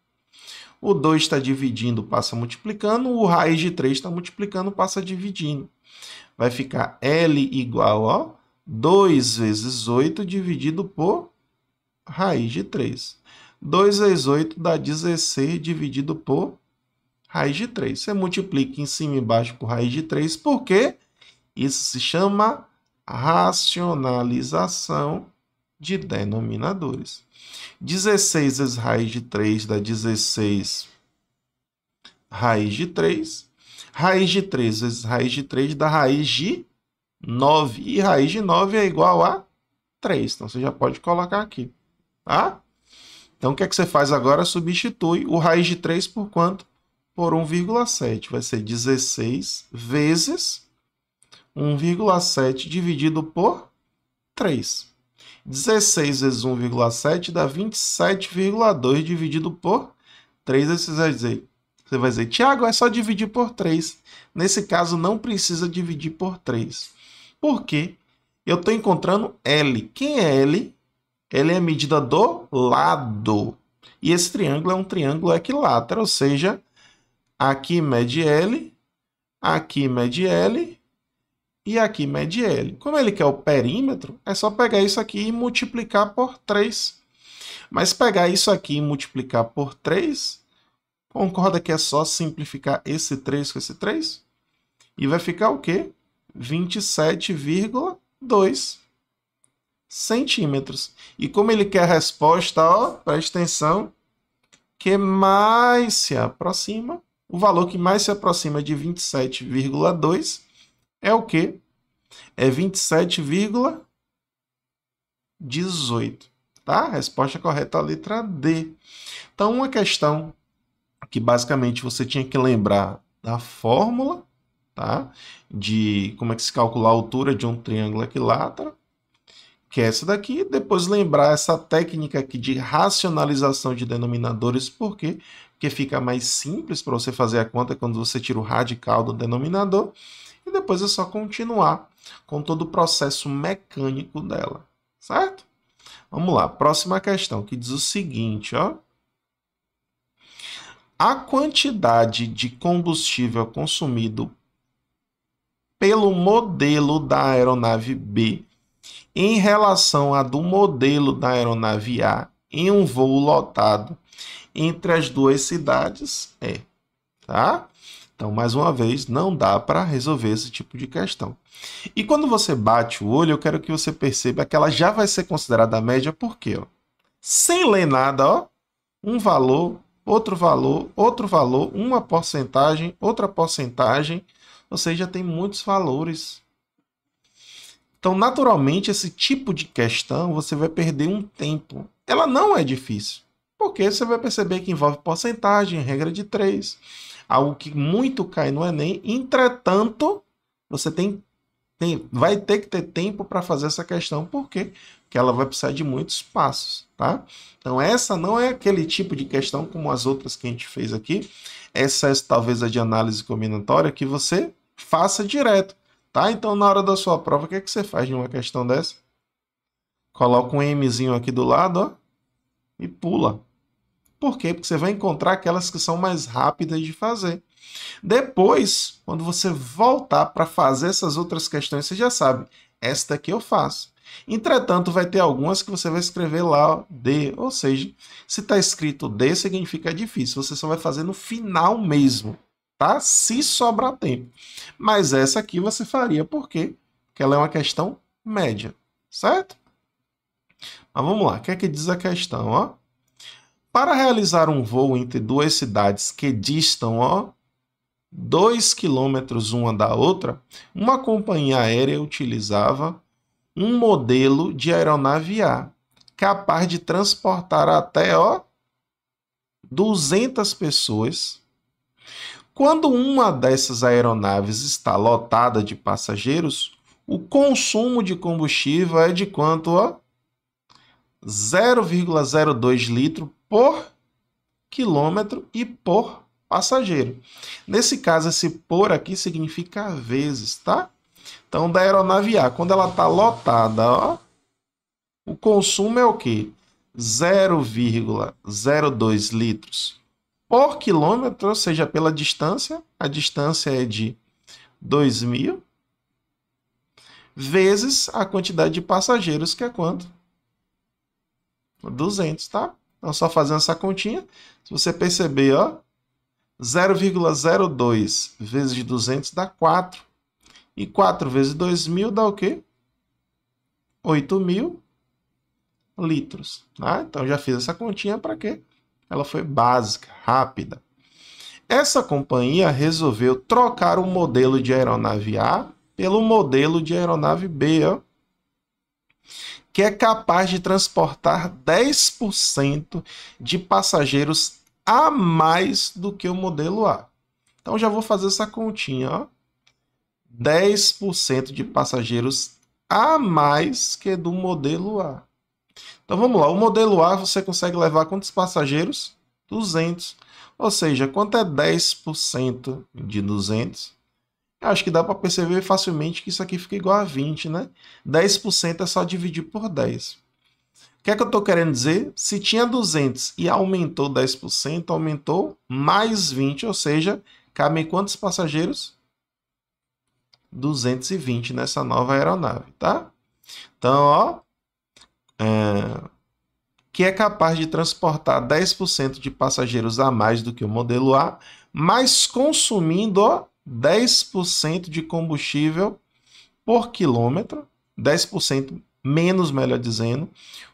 O 2 está dividindo, passa multiplicando. O raiz de 3 está multiplicando, passa dividindo. Vai ficar L igual a 2 vezes 8 dividido por raiz de 3. 2 vezes 8 dá 16 dividido por raiz de 3. Você multiplica em cima e embaixo por raiz de 3, porque isso se chama racionalização de denominadores. 16 vezes raiz de 3 dá 16 raiz de 3. Raiz de 3 vezes raiz de 3 dá raiz de 9. E raiz de 9 é igual a 3. Então, você já pode colocar aqui. Tá? Então, o que é que você faz agora? Substitui o raiz de 3 por quanto? Por 1,7. Vai ser 16 vezes 1,7 dividido por 3. 16 vezes 1,7 dá 27,2 dividido por 3. Aí você vai dizer, Tiago, é só dividir por 3. Nesse caso, não precisa dividir por 3. Por quê? Eu estou encontrando L. Quem é L? L é a medida do lado. E esse triângulo é um triângulo equilátero, ou seja, aqui mede L, aqui mede L e aqui mede L. Como ele quer o perímetro, é só pegar isso aqui e multiplicar por 3. Mas pegar isso aqui e multiplicar por 3, concorda que é só simplificar esse 3 com esse 3? E vai ficar o quê? 27,2. centímetros. E como ele quer a resposta, ó, presta atenção, que mais se aproxima, o valor que mais se aproxima de 27,2 é o quê? É 27,18. Tá? A resposta correta é a letra D. Então, uma questão que basicamente você tinha que lembrar da fórmula, tá? De como é que se calcula a altura de um triângulo equilátero, que é essa daqui. Depois lembrar essa técnica aqui de racionalização de denominadores. Por quê? Porque fica mais simples para você fazer a conta quando você tira o radical do denominador. E depois é só continuar com todo o processo mecânico dela, certo? Vamos lá, próxima questão, que diz o seguinte, ó. A quantidade de combustível consumido pelo modelo da aeronave B em relação à do modelo da aeronave A em um voo lotado entre as duas cidades é, tá? Então, mais uma vez, não dá para resolver esse tipo de questão. E quando você bate o olho, eu quero que você perceba que ela já vai ser considerada a média, porque, ó, sem ler nada, ó, um valor, outro valor, outro valor, uma porcentagem, outra porcentagem, ou seja, tem muitos valores. Então, naturalmente, esse tipo de questão você vai perder um tempo. Ela não é difícil, porque você vai perceber que envolve porcentagem, regra de 3, algo que muito cai no Enem. Entretanto, você vai ter que ter tempo para fazer essa questão, por quê? Porque ela vai precisar de muitos passos, tá? Então, essa não é aquele tipo de questão como as outras que a gente fez aqui. Essa é talvez a de análise combinatória que você faça direto. Tá? Então, na hora da sua prova, o que é que você faz em uma questão dessa? Coloca um Mzinho aqui do lado, ó, e pula. Por quê? Porque você vai encontrar aquelas que são mais rápidas de fazer. Depois, quando você voltar para fazer essas outras questões, você já sabe, esta aqui eu faço. Entretanto, vai ter algumas que você vai escrever lá, ó, D, ou seja, se está escrito D, significa difícil. Você só vai fazer no final mesmo. Tá? Se sobrar tempo. Mas essa aqui você faria por quê? Porque ela é uma questão média, certo? Mas vamos lá, o que é que diz a questão? Ó? Para realizar um voo entre duas cidades que distam, ó, 2 quilômetros uma da outra, uma companhia aérea utilizava um modelo de aeronave A, capaz de transportar até, ó, 200 pessoas. Quando uma dessas aeronaves está lotada de passageiros, o consumo de combustível é de quanto? 0,02 litro por quilômetro e por passageiro. Nesse caso, esse por aqui significa vezes, tá? Então, da aeronave A, quando ela está lotada, ó, o consumo é o quê? 0,02 litros por quilômetro, ou seja, pela distância. A distância é de 2.000 vezes a quantidade de passageiros, que é quanto? 200, tá? Então, só fazendo essa continha, se você perceber, ó, 0,02 vezes 200 dá 4. E 4 vezes 2.000 dá o quê? 8.000 litros. Tá? Então, já fiz essa continha para quê? Ela foi básica, rápida. Essa companhia resolveu trocar o modelo de aeronave A pelo modelo de aeronave B, ó, que é capaz de transportar 10% de passageiros a mais do que o modelo A. Então, já vou fazer essa continha, ó. 10% de passageiros a mais que do modelo A. Então, vamos lá. O modelo A, você consegue levar quantos passageiros? 200. Ou seja, quanto é 10% de 200? Eu acho que dá para perceber facilmente que isso aqui fica igual a 20, né? 10% é só dividir por 10. O que é que eu estou querendo dizer? Se tinha 200 e aumentou 10%, aumentou mais 20, ou seja, cabem quantos passageiros? 220 nessa nova aeronave, tá? Então, ó, que é capaz de transportar 10% de passageiros a mais do que o modelo A, mas consumindo, ó, 10% de combustível por quilômetro, 10% menos, melhor dizendo,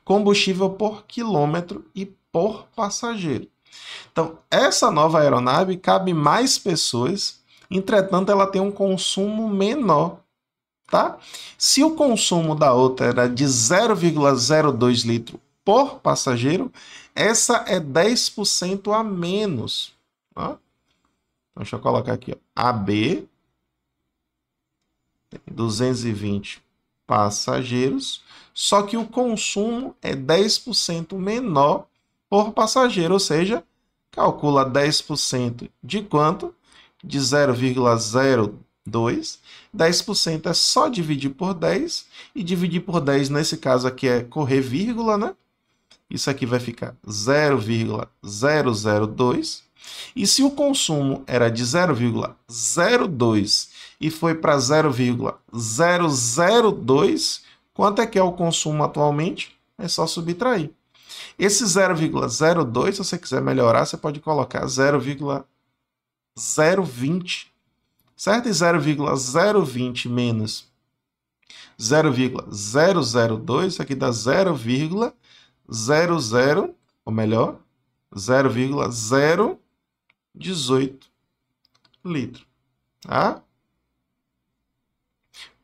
combustível por quilômetro e por passageiro. Então, essa nova aeronave cabe mais pessoas, entretanto, ela tem um consumo menor, tá? Se o consumo da outra era de 0,02 litro por passageiro, essa é 10% a menos. Tá? Deixa eu colocar aqui, ó. AB, 220 passageiros, só que o consumo é 10% menor por passageiro, ou seja, calcula 10% de quanto? De 0,02. 10% é só dividir por 10, e dividir por 10 nesse caso aqui é correr vírgula, né? Isso aqui vai ficar 0,002. E se o consumo era de 0,02 e foi para 0,002, quanto é que é o consumo atualmente? É só subtrair. Esse 0,02, se você quiser melhorar, você pode colocar 0,020, certo? E 0,020 menos 0,002, isso aqui dá 0,00, ou melhor, 0,018 litros, tá?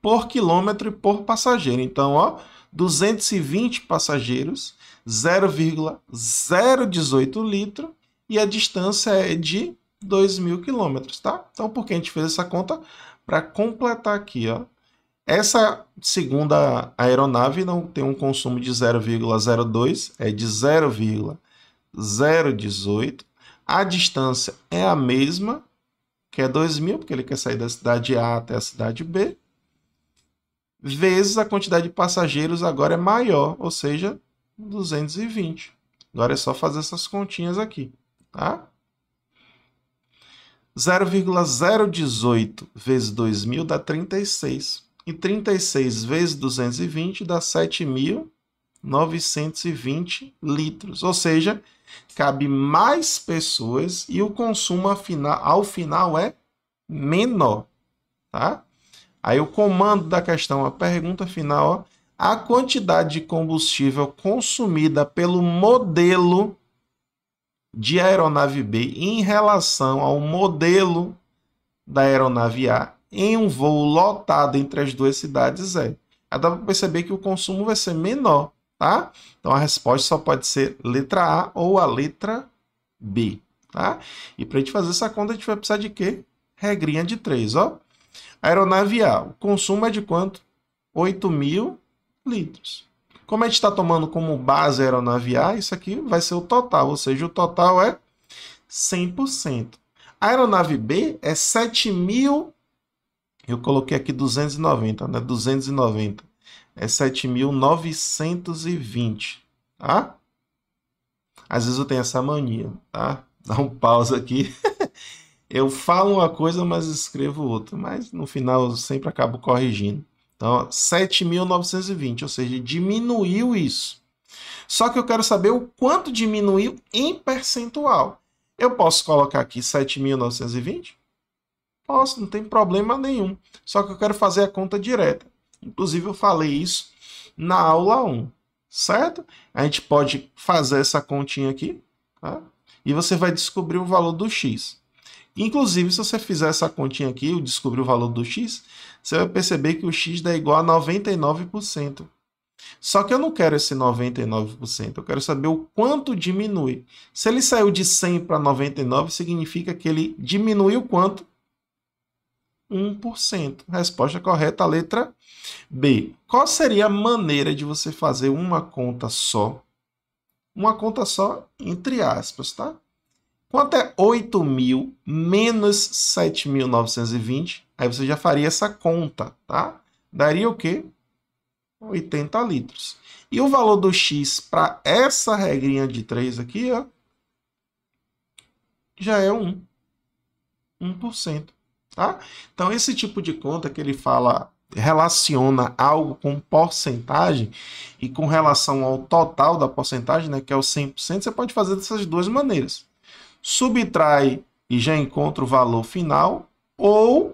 Por quilômetro e por passageiro. Então, ó, 220 passageiros, 0,018 litro, e a distância é de 2.000 quilômetros, tá? Então, por que a gente fez essa conta? Para completar aqui, ó. Essa segunda aeronave não tem um consumo de 0,02, é de 0,018. A distância é a mesma, que é 2.000, porque ele quer sair da cidade A até a cidade B, vezes a quantidade de passageiros agora é maior, ou seja, 220. Agora é só fazer essas continhas aqui, tá? 0,018 vezes 2.000 dá 36. E 36 vezes 220 dá 7.920 litros. Ou seja, cabe mais pessoas e o consumo ao final é menor, tá? Aí o comando da questão, a pergunta final, ó, a quantidade de combustível consumida pelo modelo de aeronave B em relação ao modelo da aeronave A em um voo lotado entre as duas cidades é. Aí dá para perceber que o consumo vai ser menor, tá? Então a resposta só pode ser letra A ou a letra B, tá? E para a gente fazer essa conta, a gente vai precisar de quê? Regrinha de 3, ó. Aeronave A, o consumo é de quanto? 8.000 litros. Como a gente está tomando como base a aeronave A, isso aqui vai ser o total, ou seja, o total é 100%. A aeronave B é 7.000, eu coloquei aqui 290, né? 290. É 7.920, tá? Às vezes eu tenho essa mania, tá? Dá um pausa aqui. Eu falo uma coisa, mas escrevo outra. Mas no final eu sempre acabo corrigindo. Então, 7.920, ou seja, diminuiu isso. Só que eu quero saber o quanto diminuiu em percentual. Eu posso colocar aqui 7.920? Posso, não tem problema nenhum. Só que eu quero fazer a conta direta. Inclusive, eu falei isso na aula 1, certo? A gente pode fazer essa continha aqui, tá? E você vai descobrir o valor do x. Inclusive, se você fizer essa continha aqui e descobrir o valor do x, você vai perceber que o x dá igual a 99%. Só que eu não quero esse 99%, eu quero saber o quanto diminui. Se ele saiu de 100 para 99, significa que ele diminuiu quanto? 1%. Resposta correta, a letra B. Qual seria a maneira de você fazer uma conta só? Uma conta só, entre aspas, tá? Quanto é 8.000 menos 7.920? Aí você já faria essa conta, tá? Daria o quê? 80 litros. E o valor do x para essa regrinha de 3 aqui, ó, já é 1%. Tá? Então, esse tipo de conta que ele fala, relaciona algo com porcentagem e com relação ao total da porcentagem, né, que é o 100%, você pode fazer dessas duas maneiras. Subtrai e já encontra o valor final, ou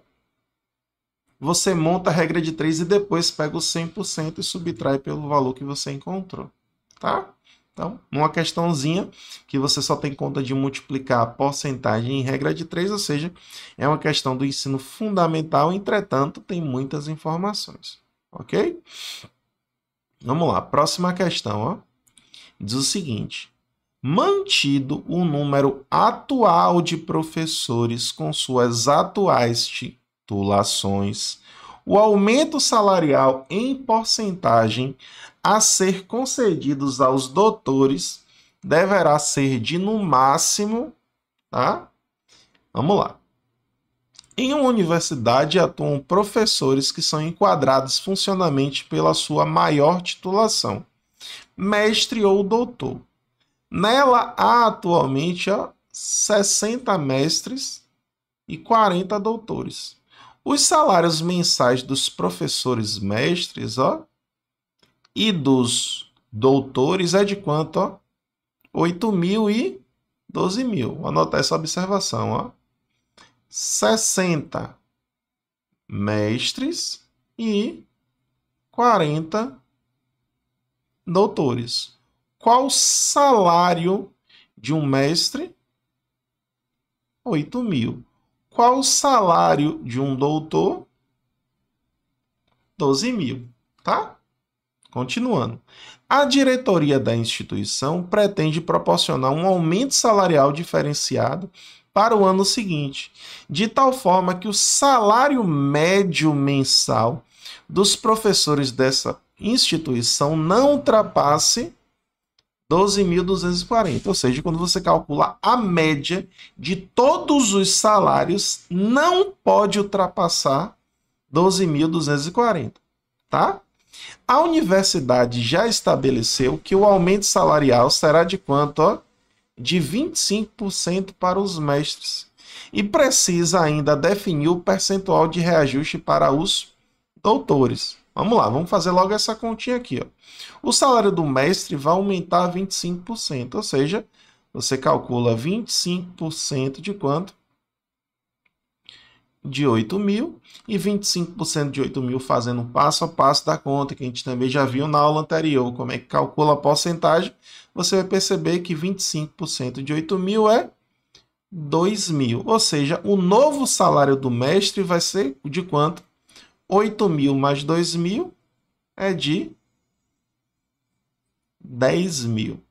você monta a regra de 3 e depois pega o 100% e subtrai pelo valor que você encontrou, tá? Então, uma questãozinha que você só tem conta de multiplicar a porcentagem em regra de 3, ou seja, é uma questão do ensino fundamental, entretanto, tem muitas informações, ok? Vamos lá, próxima questão, ó. Diz o seguinte: mantido o número atual de professores com suas atuais titulações, o aumento salarial em porcentagem a ser concedidos aos doutores deverá ser de, no máximo, tá? Vamos lá. Em uma universidade atuam professores que são enquadrados funcionalmente pela sua maior titulação, mestre ou doutor. Nela há atualmente 60 mestres e 40 doutores. Os salários mensais dos professores mestres e dos doutores é de quanto? 8 mil e 12 mil. Vou anotar essa observação. 60 mestres e 40 doutores. Qual o salário de um mestre? 8 mil. Qual o salário de um doutor? 12 mil, tá? Continuando. A diretoria da instituição pretende proporcionar um aumento salarial diferenciado para o ano seguinte, de tal forma que o salário médio mensal dos professores dessa instituição não ultrapasse 12.240, ou seja, quando você calcula a média de todos os salários, não pode ultrapassar 12.240, tá? A universidade já estabeleceu que o aumento salarial será de quanto? De 25% para os mestres. E precisa ainda definir o percentual de reajuste para os doutores. Vamos lá, vamos fazer logo essa continha aqui. O salário do mestre vai aumentar 25%, ou seja, você calcula 25% de quanto? De 8 mil, e 25% de 8 mil fazendo passo a passo da conta, que a gente também já viu na aula anterior, como é que calcula a porcentagem, você vai perceber que 25% de 8 mil é 2 mil, ou seja, o novo salário do mestre vai ser de quanto? 8 mil mais 2 mil é de 10 mil,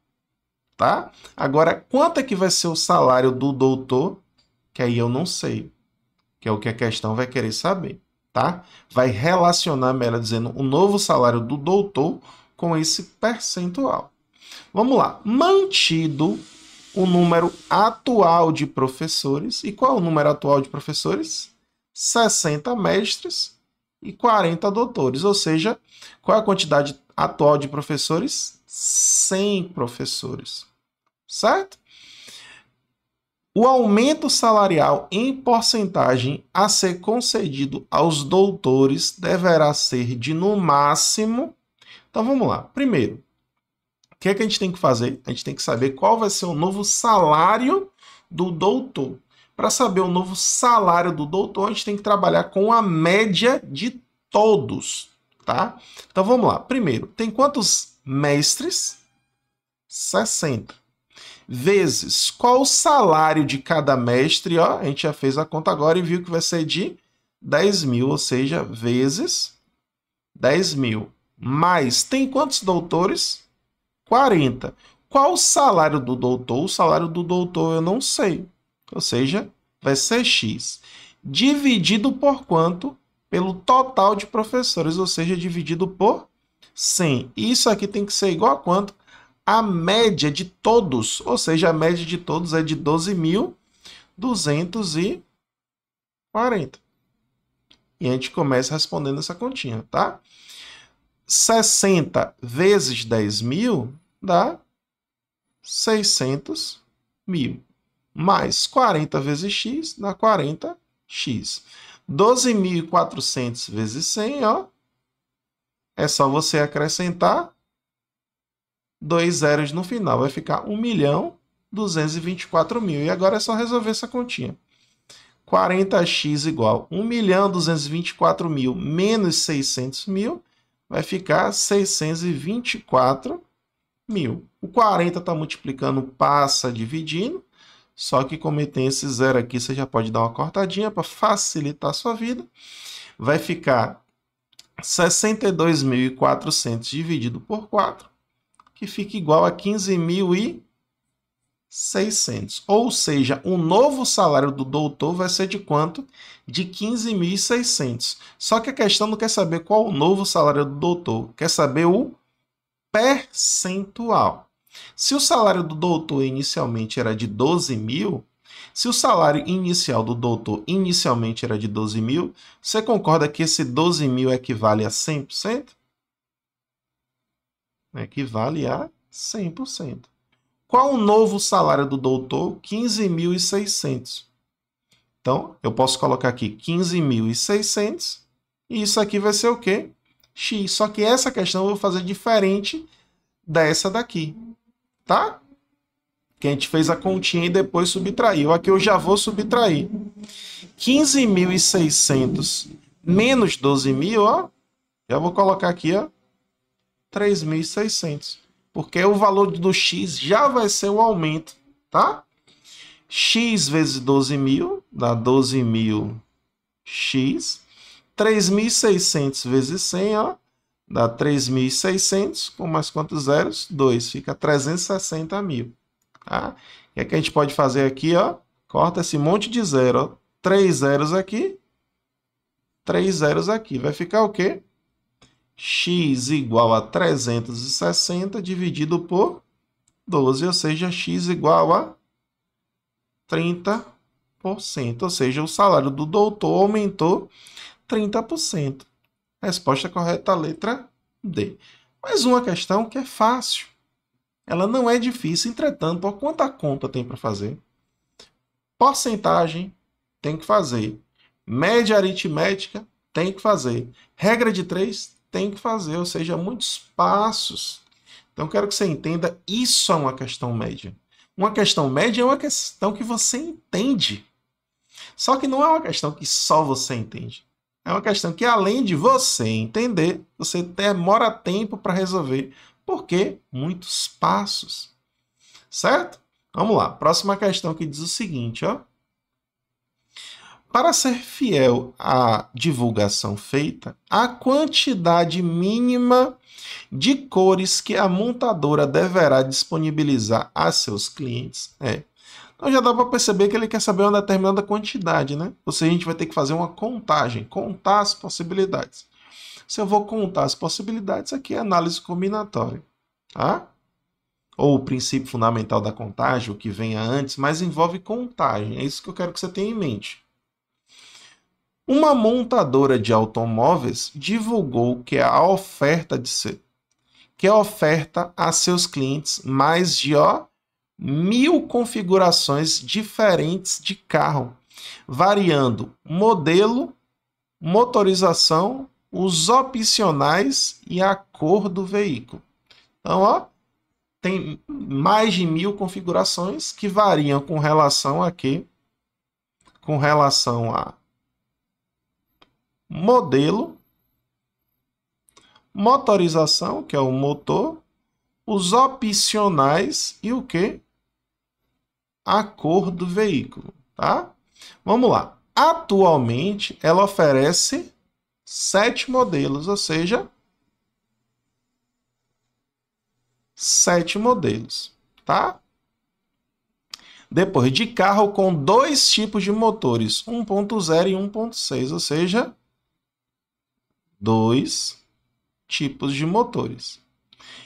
tá? Agora, quanto é que vai ser o salário do doutor? Que aí eu não sei, que é o que a questão vai querer saber, tá? Vai relacionar, melhor dizendo, o novo salário do doutor com esse percentual. Vamos lá. Mantido o número atual de professores. E qual é o número atual de professores? 60 mestres e 40 doutores. Ou seja, qual é a quantidade atual de professores? 100 professores. Certo? O aumento salarial em porcentagem a ser concedido aos doutores deverá ser de, no máximo... Então, vamos lá. Primeiro, o que é que a gente tem que fazer? A gente tem que saber qual vai ser o novo salário do doutor. Para saber o novo salário do doutor, a gente tem que trabalhar com a média de todos, tá? Então, vamos lá. Primeiro, tem quantos mestres? 60. Vezes qual o salário de cada mestre, a gente já fez a conta agora e viu que vai ser de 10 mil, ou seja, vezes 10 mil. Mais, tem quantos doutores? 40. Qual o salário do doutor? O salário do doutor eu não sei, ou seja, vai ser X. Dividido por quanto? Pelo total de professores, ou seja, dividido por 100. Isso aqui tem que ser igual a quanto? A média de todos, ou seja, a média de todos é de 12.240. E a gente começa respondendo essa continha, tá? 60 vezes 10 mil dá 600 mil. Mais 40 vezes x dá 40x. 12.400 vezes 100, é só você acrescentar 2 zeros no final, vai ficar 1.224.000. E agora é só resolver essa continha. 40x igual 1.224.000 menos 600.000, vai ficar 624.000. O 40 está multiplicando, passa dividindo, só que como tem esse zero aqui, você já pode dar uma cortadinha para facilitar a sua vida. Vai ficar 62.400 dividido por 4, que fica igual a 15.600. Ou seja, o novo salário do doutor vai ser de quanto? De 15.600. Só que a questão não quer saber qual o novo salário do doutor, quer saber o percentual. Se o salário do doutor inicialmente era de 12.000, se o salário inicial do doutor inicialmente era de 12.000, você concorda que esse 12.000 equivale a 100%? Equivale a 100%. Qual o novo salário do doutor? 15.600. Então, eu posso colocar aqui 15.600 e isso aqui vai ser o quê? X. Só que essa questão eu vou fazer diferente dessa daqui, tá? Que a gente fez a continha e depois subtraiu. Aqui eu já vou subtrair. 15.600 menos 12.000, ó. Já vou colocar aqui, ó. 3.600. Porque o valor do x já vai ser o aumento, tá? X vezes 12.000 dá 12.000x. 3.600 vezes 100, ó. Dá 3.600. Com mais quantos zeros? 2. Fica 360.000. Tá? E o que a gente pode fazer aqui, ó, corta esse monte de zero, ó, 3 zeros aqui, 3 zeros aqui, vai ficar o quê? X igual a 360 dividido por 12, ou seja, x igual a 30%, ou seja, o salário do doutor aumentou 30%. Resposta correta, a letra D. Mais uma questão que é fácil. Ela não é difícil, entretanto, ó, quanta conta tem para fazer? Porcentagem, tem que fazer. Média aritmética, tem que fazer. Regra de 3, tem que fazer, ou seja, muitos passos. Então, quero que você entenda, isso é uma questão média. Uma questão média é uma questão que você entende. Só que não é uma questão que só você entende. É uma questão que, além de você entender, você demora tempo para resolver. Por quê? Muitos passos. Certo? Vamos lá. Próxima questão que diz o seguinte, ó. Para ser fiel à divulgação feita, a quantidade mínima de cores que a montadora deverá disponibilizar a seus clientes é. Então já dá para perceber que ele quer saber uma determinada quantidade, né? Ou seja, a gente vai ter que fazer uma contagem, contar as possibilidades. Se eu vou contar as possibilidades, aqui é análise combinatória, tá? Ou o princípio fundamental da contagem, o que venha antes, mas envolve contagem. É isso que eu quero que você tenha em mente. Uma montadora de automóveis divulgou que oferta a seus clientes mais de 1.000 configurações diferentes de carro, variando modelo, motorização, os opcionais e a cor do veículo. Então, ó, tem mais de 1.000 configurações que variam com relação a quê? Com relação a modelo, motorização, que é o motor, os opcionais e o quê? A cor do veículo, tá? Vamos lá. Atualmente, ela oferece 7 modelos, ou seja, 7 modelos, tá? Depois, de carro com 2 tipos de motores, 1.0 e 1.6, ou seja, 2 tipos de motores.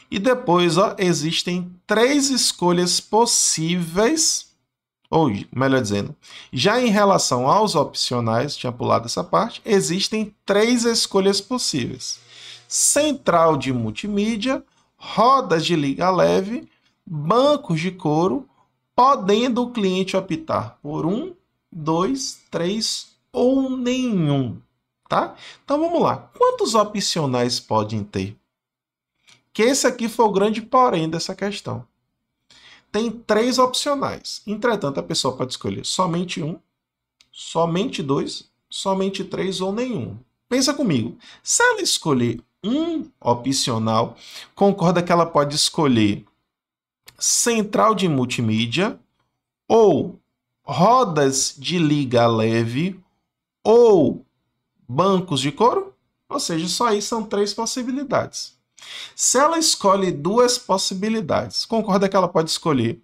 E depois, ó, existem 3 escolhas possíveis, ou melhor dizendo, já em relação aos opcionais, tinha pulado essa parte, existem 3 escolhas possíveis. Central de multimídia, rodas de liga leve, bancos de couro, podendo o cliente optar por 1, 2, 3 ou nenhum. Tá? Então vamos lá. Quantos opcionais podem ter? Que esse aqui foi o grande porém dessa questão. Tem 3 opcionais. Entretanto, a pessoa pode escolher somente um, somente 2, somente 3 ou nenhum. Pensa comigo. Se ela escolher um opcional, concorda que ela pode escolher central de multimídia, ou rodas de liga leve, ou bancos de couro? Ou seja, só aí são 3 possibilidades. Se ela escolhe 2 possibilidades, concorda que ela pode escolher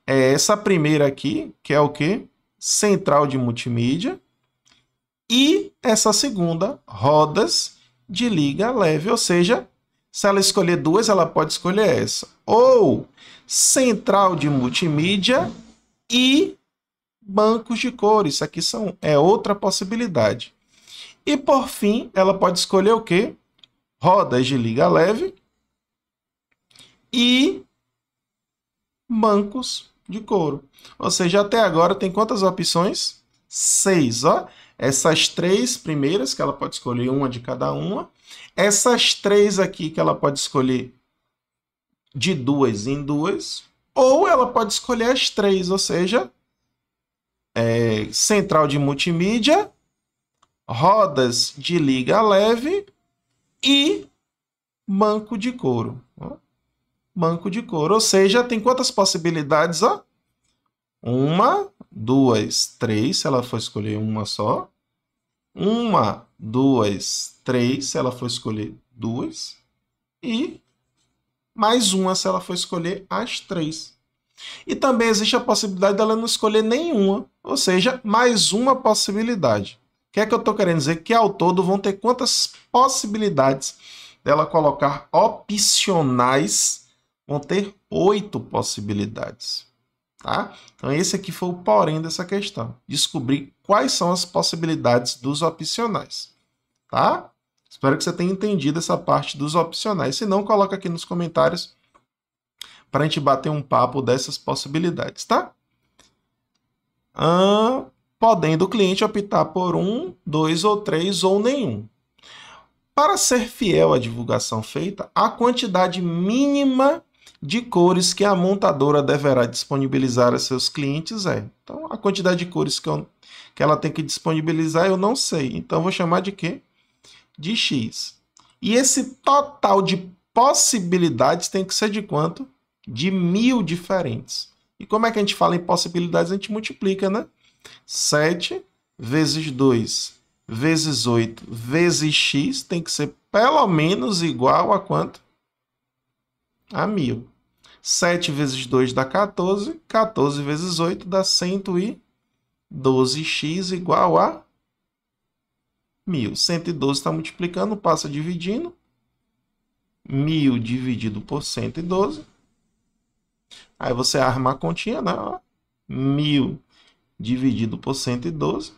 essa primeira aqui, que é o quê? Central de multimídia, e essa segunda, rodas de liga leve. Ou seja, se ela escolher 2, ela pode escolher essa. Ou central de multimídia e bancos de couro. Isso aqui é outra possibilidade. E por fim, ela pode escolher o quê? Rodas de liga leve e bancos de couro. Ou seja, até agora tem quantas opções? 6, ó. Essas 3 primeiras, que ela pode escolher uma de cada uma. Essas 3 aqui, que ela pode escolher de 2 em 2. Ou ela pode escolher as 3, ou seja, central de multimídia, rodas de liga leve e banco de couro. Ó. Banco de couro. Ou seja, tem quantas possibilidades? Ó? 1, 2, 3, se ela for escolher uma só. 1, 2, 3, se ela for escolher 2. E mais uma, se ela for escolher as 3. E também existe a possibilidade dela não escolher nenhuma. Ou seja, mais uma possibilidade. O que é que eu estou querendo dizer? Que ao todo vão ter quantas possibilidades dela colocar opcionais? Vão ter 8 possibilidades. Tá? Então, esse aqui foi o porém dessa questão. Descobrir quais são as possibilidades dos opcionais. Tá? Espero que você tenha entendido essa parte dos opcionais. Se não, coloca aqui nos comentários para a gente bater um papo dessas possibilidades. Tá? Podendo o cliente optar por 1, 2 ou 3 ou nenhum. Para ser fiel à divulgação feita, a quantidade mínima de cores que a montadora deverá disponibilizar a seus clientes é. Então, a quantidade de cores que ela tem que disponibilizar eu não sei. Então, eu vou chamar de quê? De X. E esse total de possibilidades tem que ser de quanto? De 1000 diferentes. E como é que a gente fala em possibilidades? A gente multiplica, né? 7 vezes 2 vezes 8 vezes X tem que ser pelo menos igual a quanto? A 1000. 7 vezes 2 dá 14. 14 vezes 8 dá 112x igual a 1000. 112 está multiplicando, passa dividindo. 1000 dividido por 112. Aí você arma a continha, né? 1000 dividido por 112.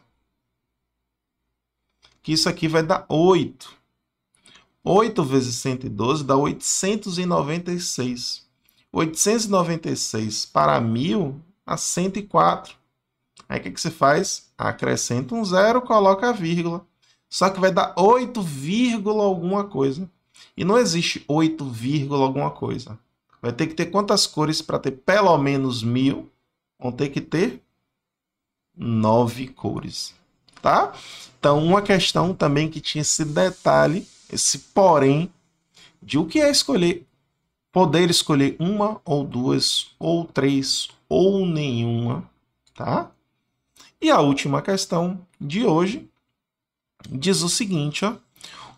Que isso aqui vai dar 8. 8 vezes 112 dá 896. 896 para 1000 dá 104. Aí o que você faz? Acrescenta um zero, coloca a vírgula. Só que vai dar 8, alguma coisa. E não existe 8, alguma coisa. Vai ter que ter quantas cores para ter pelo menos 1000? Vão ter que ter 9 cores. Tá? Então, uma questão também que tinha esse detalhe, esse porém, de o que é escolher, poder escolher uma ou 2 ou 3 ou nenhuma, tá? E a última questão de hoje diz o seguinte, ó,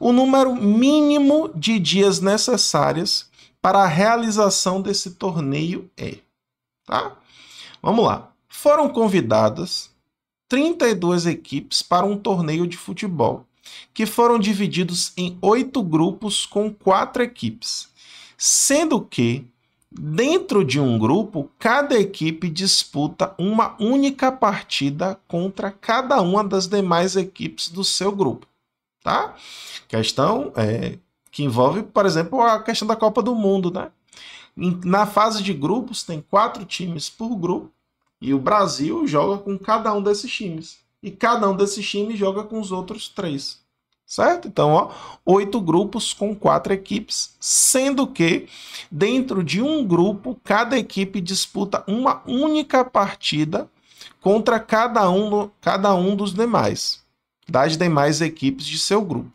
o número mínimo de dias necessários para a realização desse torneio é, tá? Vamos lá. Foram convidadas 32 equipes para um torneio de futebol, que foram divididos em 8 grupos com 4 equipes, sendo que, dentro de um grupo, cada equipe disputa uma única partida contra cada uma das demais equipes do seu grupo. Tá? Questão que envolve, por exemplo, a questão da Copa do Mundo. Né? Na fase de grupos, tem 4 times por grupo, e o Brasil joga com cada um desses times. E cada um desses times joga com os outros 3. Certo? Então, ó, 8 grupos com 4 equipes, sendo que dentro de um grupo, cada equipe disputa uma única partida contra cada um dos das demais equipes de seu grupo.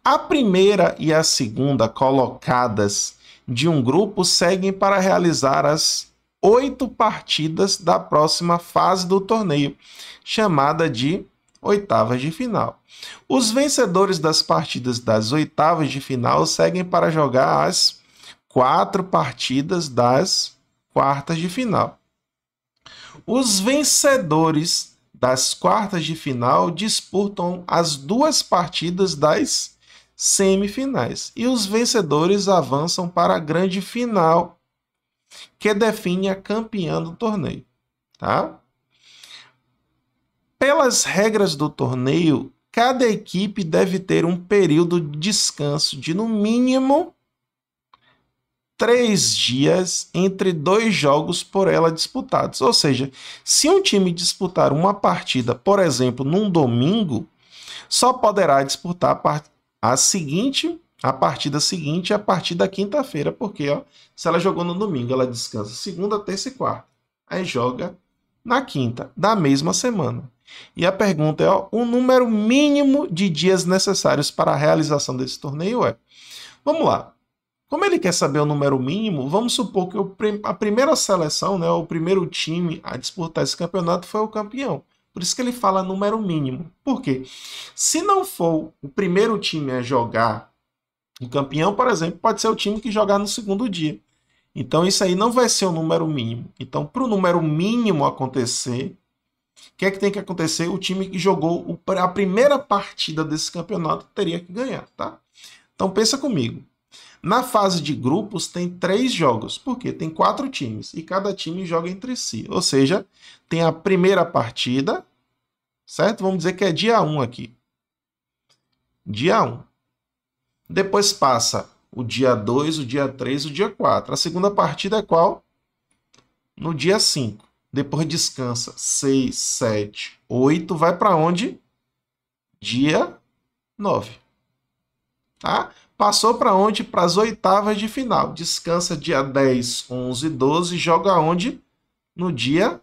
A primeira e a segunda colocadas de um grupo seguem para realizar as 8 partidas da próxima fase do torneio, chamada de oitavas de final. Os vencedores das partidas das oitavas de final seguem para jogar as 4 partidas das quartas de final. Os vencedores das quartas de final disputam as 2 partidas das semifinais. E os vencedores avançam para a grande final, que define a campeã do torneio. Tá? Pelas regras do torneio, cada equipe deve ter um período de descanso de, no mínimo, 3 dias entre 2 jogos por ela disputados. Ou seja, se um time disputar uma partida, por exemplo, num domingo, só poderá disputar a partida seguinte a partir da quinta-feira, porque se ela jogou no domingo, ela descansa segunda, terça e quarta. Aí joga na quinta da mesma semana. E a pergunta é, o número mínimo de dias necessários para a realização desse torneio é... Vamos lá. Como ele quer saber o número mínimo, vamos supor que a primeira seleção, né, o primeiro time a disputar esse campeonato foi o campeão. Por isso que ele fala número mínimo. Por quê? Se não for o primeiro time a jogar, o campeão, por exemplo, pode ser o time que jogar no segundo dia. Então isso aí não vai ser o número mínimo. Então, para o número mínimo acontecer, o que é que tem que acontecer? O time que jogou a primeira partida desse campeonato teria que ganhar, tá? Então pensa comigo. Na fase de grupos tem 3 jogos, porque tem 4 times e cada time joga entre si. Ou seja, tem a primeira partida, certo? Vamos dizer que é dia 1 aqui. Dia 1. Depois passa o dia 2, o dia 3, o dia 4. A segunda partida é qual? No dia 5. Depois descansa 6, 7, 8. Vai para onde? Dia 9. Tá? Passou para onde? Para as oitavas de final. Descansa dia 10, 11, 12. Joga onde? No dia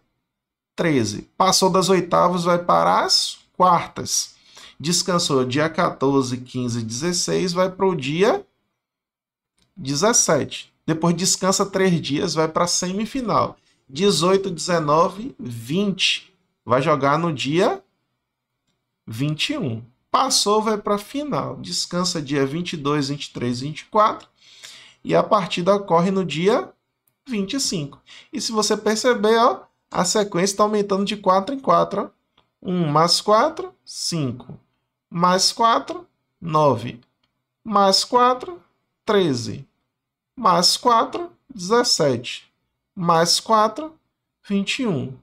13. Passou das oitavas, vai para as quartas. Descansou dia 14, 15, 16. Vai para o dia 17. Depois descansa 3 dias, vai para a semifinal. 18, 19, 20. Vai jogar no dia 21. Passou, vai para a final. Descansa dia 22, 23, 24. E a partida ocorre no dia 25. E se você perceber, a sequência está aumentando de 4 em 4. 1 mais 4, 5. Mais 4, 9. Mais 4, 13. Mais 4, 17. Mais 4, 21.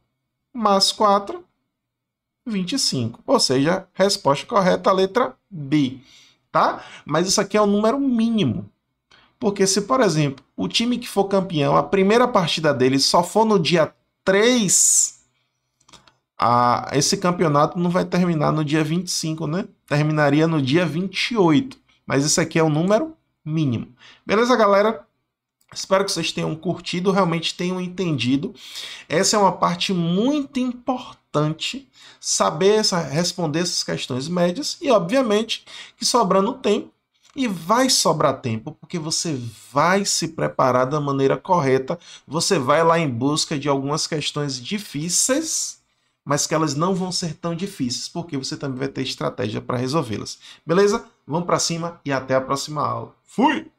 Mais 4, 25. Ou seja, resposta correta, a letra B. Tá? Mas isso aqui é o número mínimo. Porque se, por exemplo, o time que for campeão, a primeira partida dele só for no dia 3, esse campeonato não vai terminar no dia 25, né? Terminaria no dia 28. Mas isso aqui é o número mínimo. Beleza, galera? Espero que vocês tenham curtido, realmente tenham entendido. Essa é uma parte muito importante, saber responder essas questões médias e, obviamente, que sobrando tempo, e vai sobrar tempo, porque você vai se preparar da maneira correta, você vai lá em busca de algumas questões difíceis, mas que elas não vão ser tão difíceis, porque você também vai ter estratégia para resolvê-las. Beleza? Vamos para cima e até a próxima aula. Fui!